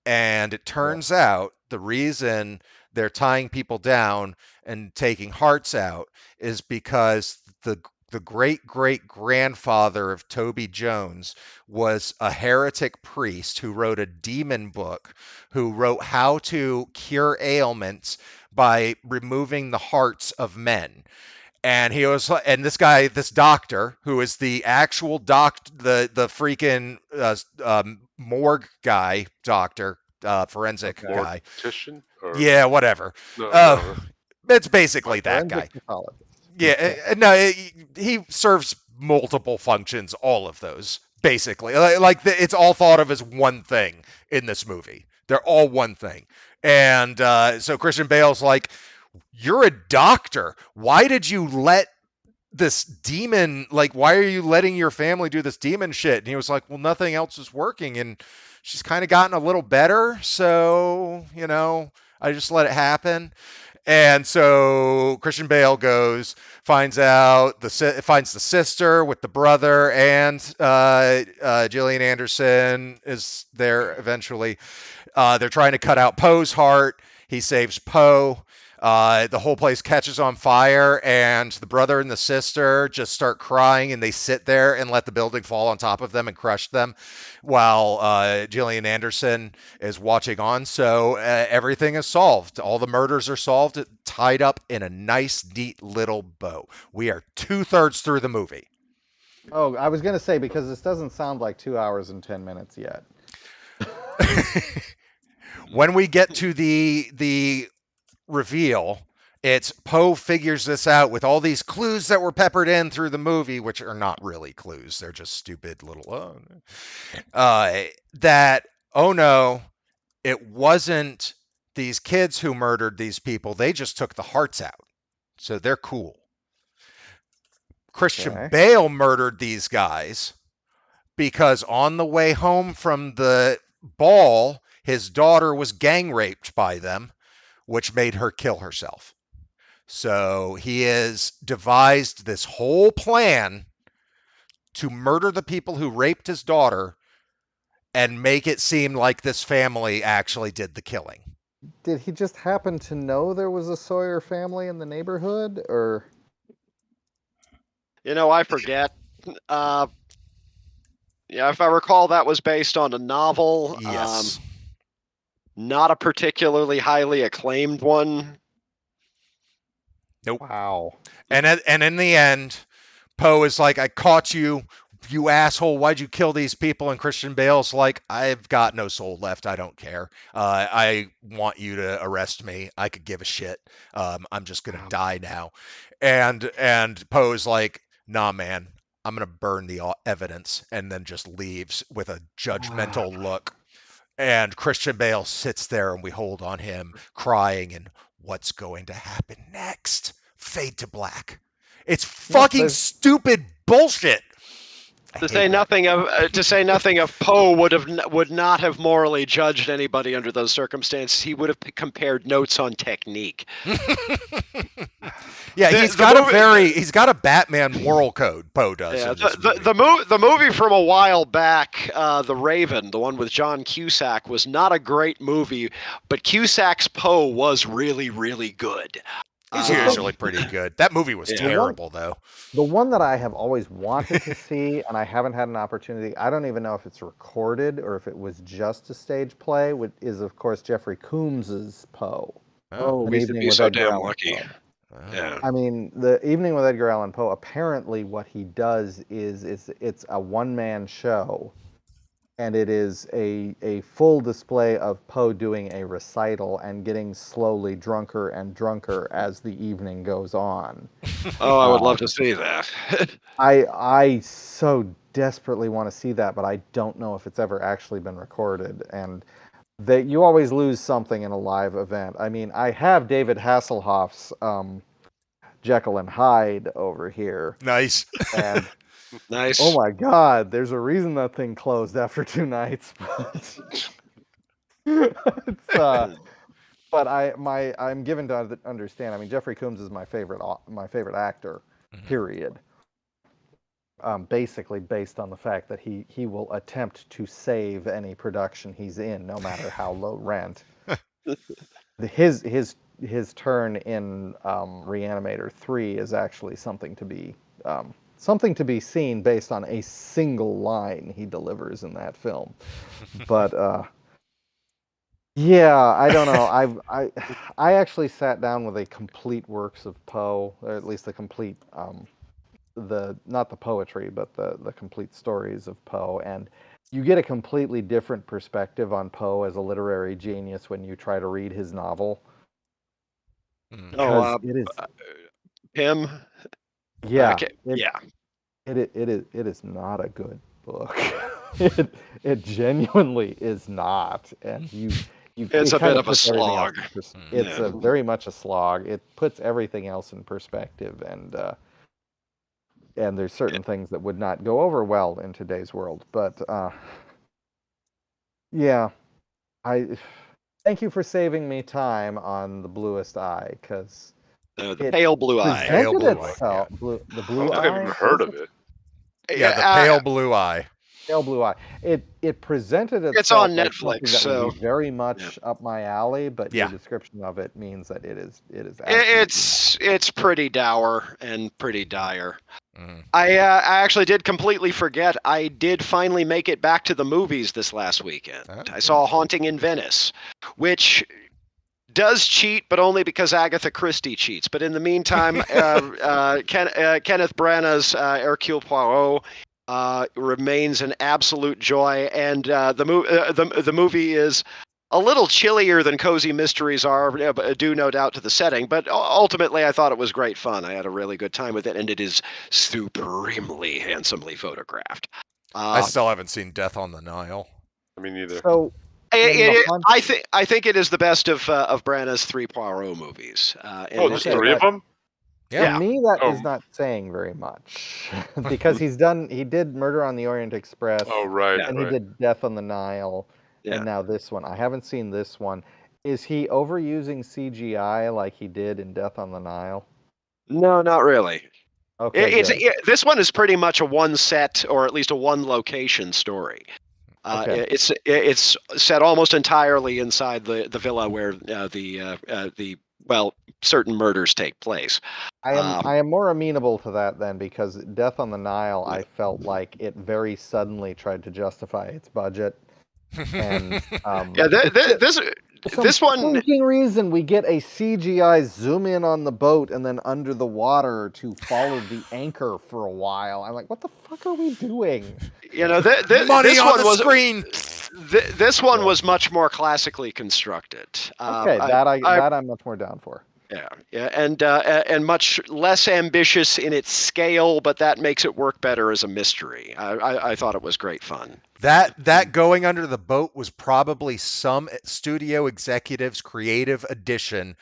and it turns out the reason they're tying people down and taking hearts out is because the great great grandfather of Toby Jones was a heretic priest who wrote a demon book, who wrote how to cure ailments by removing the hearts of men. And this doctor, who is the actual the freaking morgue guy, doctor, forensic guy. Mortician? Or... Yeah, whatever. No. It's basically that guy. Forensic pathologist. Yeah, no, he serves multiple functions, all of those, basically. It's all thought of as one thing in this movie. They're all one thing. And so Christian Bale's like, "You're a doctor. Why did you let this demon, why are you letting your family do this demon shit?" And he was like, "Well, nothing else is working, and she's kind of gotten a little better, so, I just let it happen." And so Christian Bale finds the sister with the brother, and Gillian Anderson is there eventually. They're trying to cut out Poe's heart. He saves Poe. The whole place catches on fire, and the brother and the sister just start crying, and they sit there and let the building fall on top of them and crush them, while Gillian Anderson is watching on. So everything is solved. All the murders are solved, tied up in a nice, neat little bow. We are 2/3 through the movie. Oh, I was going to say, because this doesn't sound like 2 hours and 10 minutes yet. When we get to the reveal, it's Poe figures this out with all these clues that were peppered in through the movie, which are not really clues. They're just stupid little, that, oh no, it wasn't these kids who murdered these people. They just took the hearts out. So they're cool. Christian Okay. Bale murdered these guys because on the way home from the ball, his daughter was gang raped by them, which made her kill herself. So he has devised this whole plan to murder the people who raped his daughter and make it seem like this family actually did the killing. Did he just happen to know there was a Sawyer family in the neighborhood, or? I forget. Yeah, if I recall, that was based on a novel. Yes. Not a particularly highly acclaimed one. Nope. Wow. And in the end, Poe is like, I caught you, you asshole. Why'd you kill these people? And Christian Bale's like, I've got no soul left. I don't care. I want you to arrest me. I could give a shit. I'm just going to die now. And Poe's like, nah, man, I'm going to burn the evidence, and then just leaves with a judgmental look. And Christian Bale sits there, and we hold on him crying, and what's going to happen next? Fade to black. It's fucking stupid bullshit. To say nothing of Poe would not have morally judged anybody under those circumstances. He would have compared notes on technique. Yeah, he's got a Batman moral code. Poe does. Yeah, the movie from a while back, The Raven, the one with John Cusack, was not a great movie, but Cusack's Poe was really, really good. He's usually pretty good. That movie was terrible, though. The one that I have always wanted to see, and I haven't had an opportunity, I don't even know if it's recorded or if it was just a stage play, is, of course, Jeffrey Combs's Poe. Oh, we should be so damn lucky. Yeah. I mean, the Evening with Edgar Allan Poe, apparently what he does is it's a one-man show, and it is a full display of Poe doing a recital and getting slowly drunker and drunker as the evening goes on. Oh, I would love to see that. I so desperately want to see that, but I don't know if it's ever actually been recorded. And that you always lose something in a live event. I mean, I have David Hasselhoff's Jekyll and Hyde over here. Nice. And nice. Oh my God! There's a reason that thing closed after 2 nights. But I'm given to understand. I mean, Jeffrey Combs is my favorite actor. Period. Basically based on the fact that he will attempt to save any production he's in, no matter how low rent. His turn in Reanimator 3 is actually something to be seen based on a single line he delivers in that film. But yeah, I don't know. I actually sat down with a complete works of Poe, or at least the complete not the poetry, but the complete stories of Poe, and you get a completely different perspective on Poe as a literary genius when you try to read his novel. Oh, it is him. Yeah, yeah. It is not a good book. it genuinely is not, and it's a bit of a slog. It's a very much a slog. It puts everything else in perspective, and there's certain things that would not go over well in today's world. But yeah, I thank you for saving me time on The Bluest Eye, because the Pale Blue Eye. The Blue I Eye. haven't even heard of it. Yeah, the Pale Blue Eye. Pale Blue Eye. It presented It's itself on like Netflix, something that so would be very yeah. much up my alley, but your Yeah. description of it means that it is absolutely It's pretty dour and pretty dire. Mhm. I actually did completely forget. I did finally make it back to the movies this last weekend. Oh, I saw Haunting in Venice, which does cheat, but only because Agatha Christie cheats. But in the meantime, Kenneth Branagh's Hercule Poirot remains an absolute joy, and the movie is a little chillier than cozy mysteries are, due no doubt to the setting. But ultimately, I thought it was great fun. I had a really good time with it, and it is supremely handsomely photographed. I still haven't seen Death on the Nile. I mean, neither. so. In the I think it is the best of Branagh's three Poirot movies. Oh, there's Okay, three of them? For Yeah. me, that Oh. is not saying very much because he did Murder on the Orient Express, Oh, right, and right. he did Death on the Nile, Yeah. and now this one. I haven't seen this one. Is he overusing CGI like he did in Death on the Nile? No, not really. Okay, good. This one is pretty much a one set or at least a one location story. Okay. It's set almost entirely inside the villa where certain murders take place. I am more amenable to that then because Death on the Nile, Yeah. I felt like it very suddenly tried to justify its budget, and Yeah, for this some one. freaking reason we get a CGI zoom in on the boat and then under the water to follow the anchor for a while. I'm like, what the fuck are we doing? You know, Money this on one the was screen. this one was much more classically constructed. Okay, that I'm much more down for. Yeah, and much less ambitious in its scale, but that makes it work better as a mystery. I thought it was great fun. That going under the boat was probably some studio executive's creative addition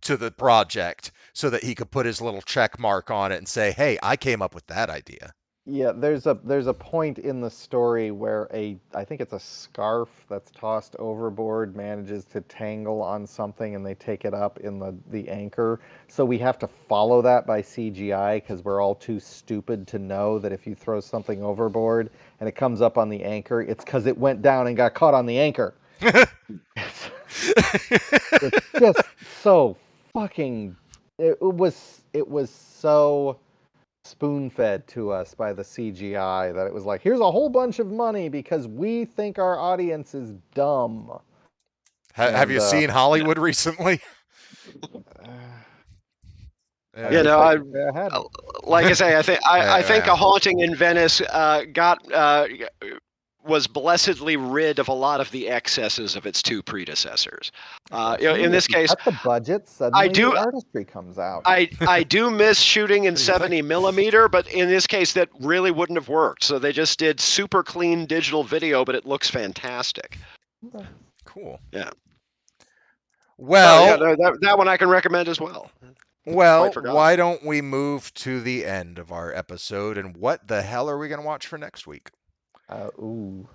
to the project so that he could put his little check mark on it and say, "Hey, I came up with that idea." Yeah, there's a point in the story where I think it's a scarf that's tossed overboard manages to tangle on something and they take it up in the anchor. So we have to follow that by CGI because we're all too stupid to know that if you throw something overboard and it comes up on the anchor, it's because it went down and got caught on the anchor. It's just so fucking. It was so spoon-fed to us by the CGI that it was like, here's a whole bunch of money because we think our audience is dumb. Have you seen Hollywood recently? You know, like I say, I think A Haunting in Venice was blessedly rid of a lot of the excesses of its two predecessors. In this case, at the budget, suddenly the artistry comes out. I do miss shooting in 70 millimeter, but in this case, that really wouldn't have worked. So they just did super clean digital video, but it looks fantastic. Cool. Yeah. Well, that one I can recommend as well. Well, why don't we move to the end of our episode, and what the hell are we going to watch for next week? Is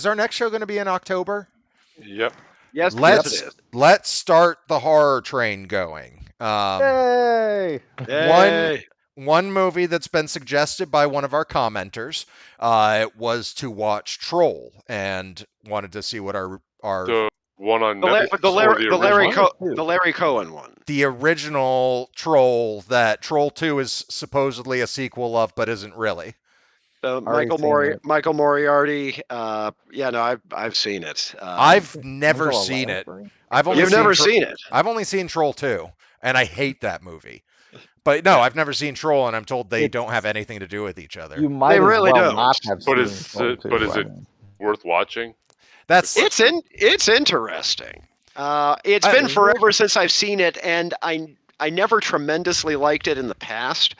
our next show going to be in October? Yep. Yes, let's start the horror train going. Yay! One movie that's been suggested by one of our commenters was to watch Troll, and wanted to see what our the one on Netflix, the Larry Cohen one. The original Troll that Troll 2 is supposedly a sequel of, but isn't really. Michael Moriarty. I've seen it. I've never seen it. You've never seen it? I've only seen Troll 2, and I hate that movie. But no, I've never seen Troll, and I'm told they don't have anything to do with each other. You might really don't. Not have but is it worth watching? It's interesting. It's been forever since I've seen it, and I never tremendously liked it in the past.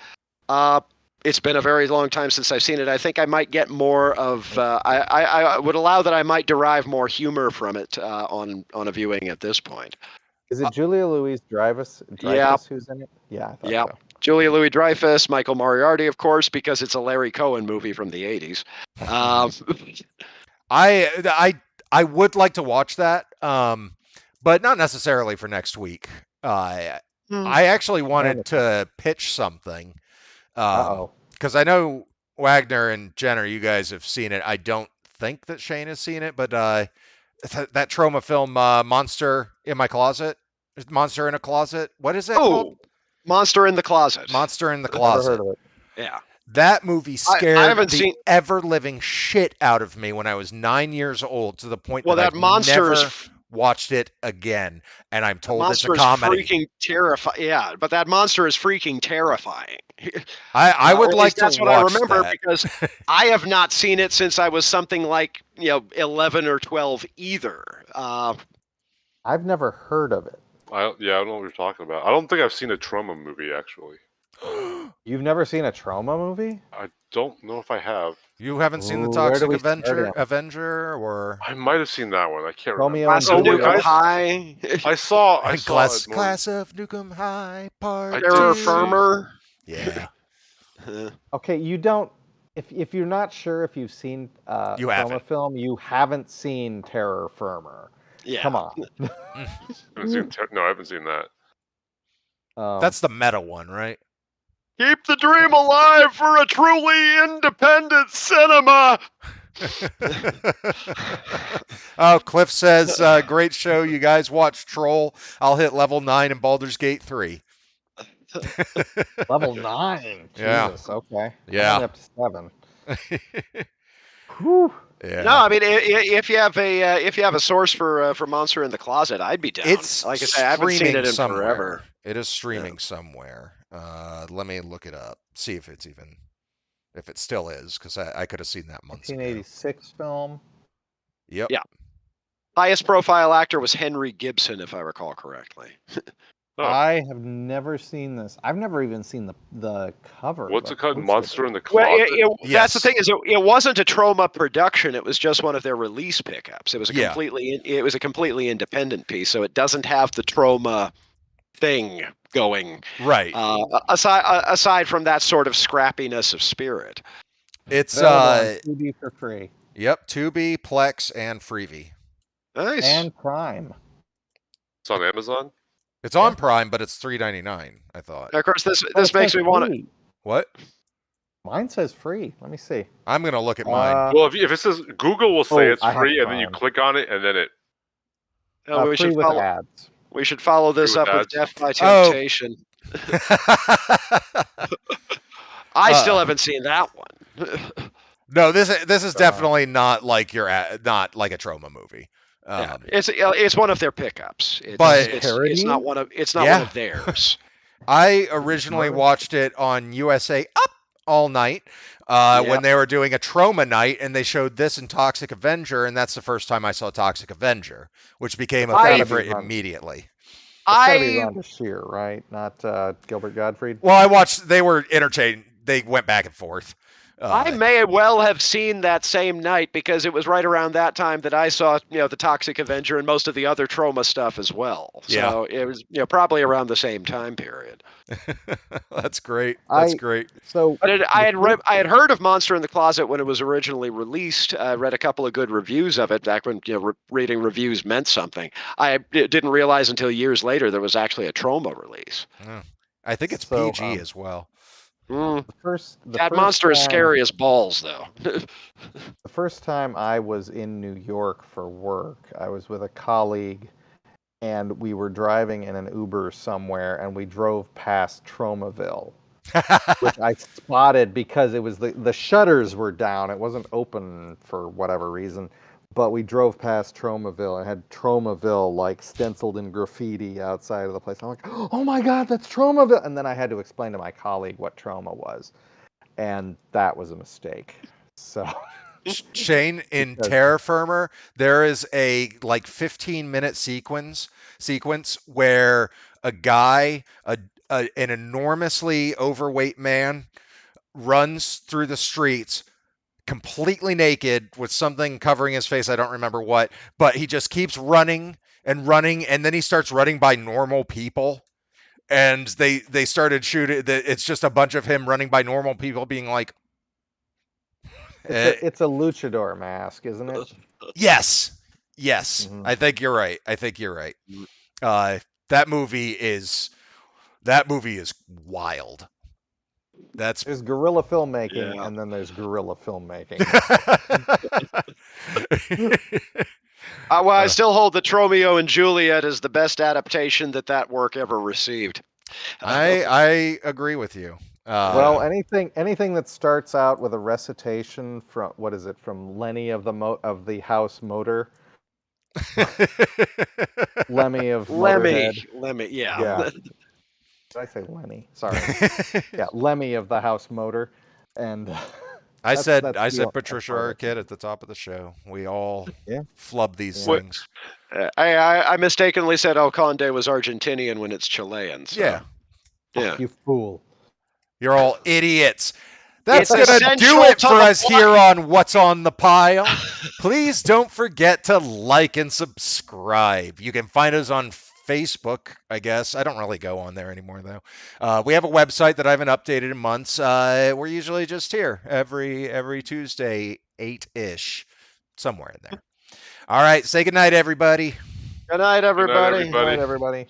It's been a very long time since I've seen it. I think I might get more of. I would allow that I might derive more humor from it on a viewing at this point. Is it Julia Louis-Dreyfus who's in it? Yeah, I thought so. Julia Louis-Dreyfus, Michael Moriarty, of course, because it's a Larry Cohen movie from the 80s. I would like to watch that, but not necessarily for next week. I actually wanted to pitch something. Because I know Wagner and Jenner, you guys have seen it. I don't think that Shane has seen it, but that trauma film, Monster in My Closet, Monster in a Closet. What is that called? Oh, Monster in the Closet. Monster in the Never heard Closet. of it. Yeah. That movie I scared haven't the seen. ever living shit out of me when I was 9 years old, to the point Well, that that I've monster never is watched it again. And I'm told it's a monster is comedy. freaking terrifying. Yeah, but that monster is freaking terrifying. I Or would at like least to that's what I watch remember that. because I have not seen it since I was something like 11 or 12 either. I've never heard of it. I don't know what you're talking about. I don't think I've seen a trauma movie actually. You've never seen a trauma movie? I don't know if I have. You haven't seen the Ooh, where do Toxic we start Avenger, or I might have seen that one. I can't Romeo remember. and Class of Juliet? Nukem High, I saw it Class more. Class of Nukem High Part I Terror did see- Firmer. Yeah, Okay, you don't. If you're not sure if you've seen You trauma haven't. film, you haven't seen Terror Firmer. Yeah. Come on. I haven't seen that. that's the meta one, right? Keep the dream alive for a truly independent cinema. Oh, Cliff says, great show. You guys watch Troll. I'll hit level 9 in Baldur's Gate 3. Level 9. Yeah. Jesus, okay. Yeah. I'm only up to 7. Whew. Yeah. No, I mean if you have a source for Monster in the Closet, I'd be down. It's like I say, I haven't seen streaming it in somewhere. forever. It is streaming somewhere. Let me look it up. See if it still is, because I could have seen that months ago. 1986 film. Yep. Yeah. Highest profile actor was Henry Gibson, if I recall correctly. Oh. I have never seen this. I've never even seen the cover. What's the it called? poster. Monster in the Well, Closet? that's the thing is it wasn't a Troma production. It was just one of their release pickups. It was a completely independent piece, so it doesn't have the Troma thing going. Right. Aside from that sort of scrappiness of spirit. It's Available on Tubi for free. Yep, Tubi, Plex, and Freevee. Nice. And Prime. It's on Amazon? It's on Prime, but it's $3.99, I thought. Of course, this Oh, it makes says me want to. free. What? Mine says free. Let me see. I'm gonna look at mine. Well, if it says Google will say it's I have free, and then you Prime. click on it, and then it. Oh, we free should with follow. ads. We should follow this Free with up with ads. Death by Oh. Temptation. I still haven't seen that one. No, this is definitely not like not like a Troma movie. Yeah, it's one of their pickups. But- It's not one of Yeah. one of theirs. I originally watched it on USA Up all night when they were doing a Troma night, and they showed this in Toxic Avenger, and that's the first time I saw Toxic Avenger, which became a Gotta be favorite fun. immediately. It's gotta be Rhonda Shear, right? Not Gilbert Gottfried. Well, I watched. They were interchanged. They went back and forth. I may well have seen that same night because it was right around that time that I saw, the Toxic Avenger and most of the other Troma stuff as well. So it was, probably around the same time period. That's great. That's great. So, But I had heard of Monster in the Closet when it was originally released. I read a couple of good reviews of it back when reading reviews meant something. I didn't realize until years later there was actually a Troma release. I think it's So, PG as well. the first monster is time- scary as balls, though. The first time I was in New York for work, I was with a colleague, and we were driving in an Uber somewhere, and we drove past Tromaville, which I spotted because it was the shutters were down. It wasn't open for whatever reason, but we drove past Tromaville and had Tromaville like stenciled in graffiti outside of the place. I'm like, oh my God, that's Tromaville! And then I had to explain to my colleague what Troma was, and that was a mistake. So. Shane, in Terror Firmer, there is a 15-minute sequence where a guy, an enormously overweight man, runs through the streets completely naked with something covering his face. I don't remember what, but he just keeps running and running, and then he starts running by normal people. And they started shooting. It's just a bunch of him running by normal people, being like, It's a luchador mask, isn't it? Yes. Mm-hmm. I think you're right. That movie is wild. That's There's guerrilla filmmaking, Yeah. and then there's guerrilla filmmaking. Well, I still hold that Romeo and Juliet is the best adaptation that work ever received. I agree with you. Well, anything that starts out with a recitation from what is it from Lenny of the House Motor, Lemmy of Motorhead. Lemmy, yeah. Yeah. Did I say Lenny? Sorry. Yeah, Lemmy of the House Motor, and I that's said the Patricia part Arquette at the top of the show. We all Yeah. flub these Yeah. things. I mistakenly said El Conde was Argentinian when it's Chilean. So. Yeah. Yeah. You fool. You're all idiots. That's It's going to do essential it to for the us plot. here on What's on the Pile. Please don't forget to like and subscribe. You can find us on Facebook, I guess. I don't really go on there anymore, though. We have a website that I haven't updated in months. We're usually just here every Tuesday, 8-ish, somewhere in there. All right. Say goodnight, everybody. Good night, Good night, everybody. everybody. Good night, everybody.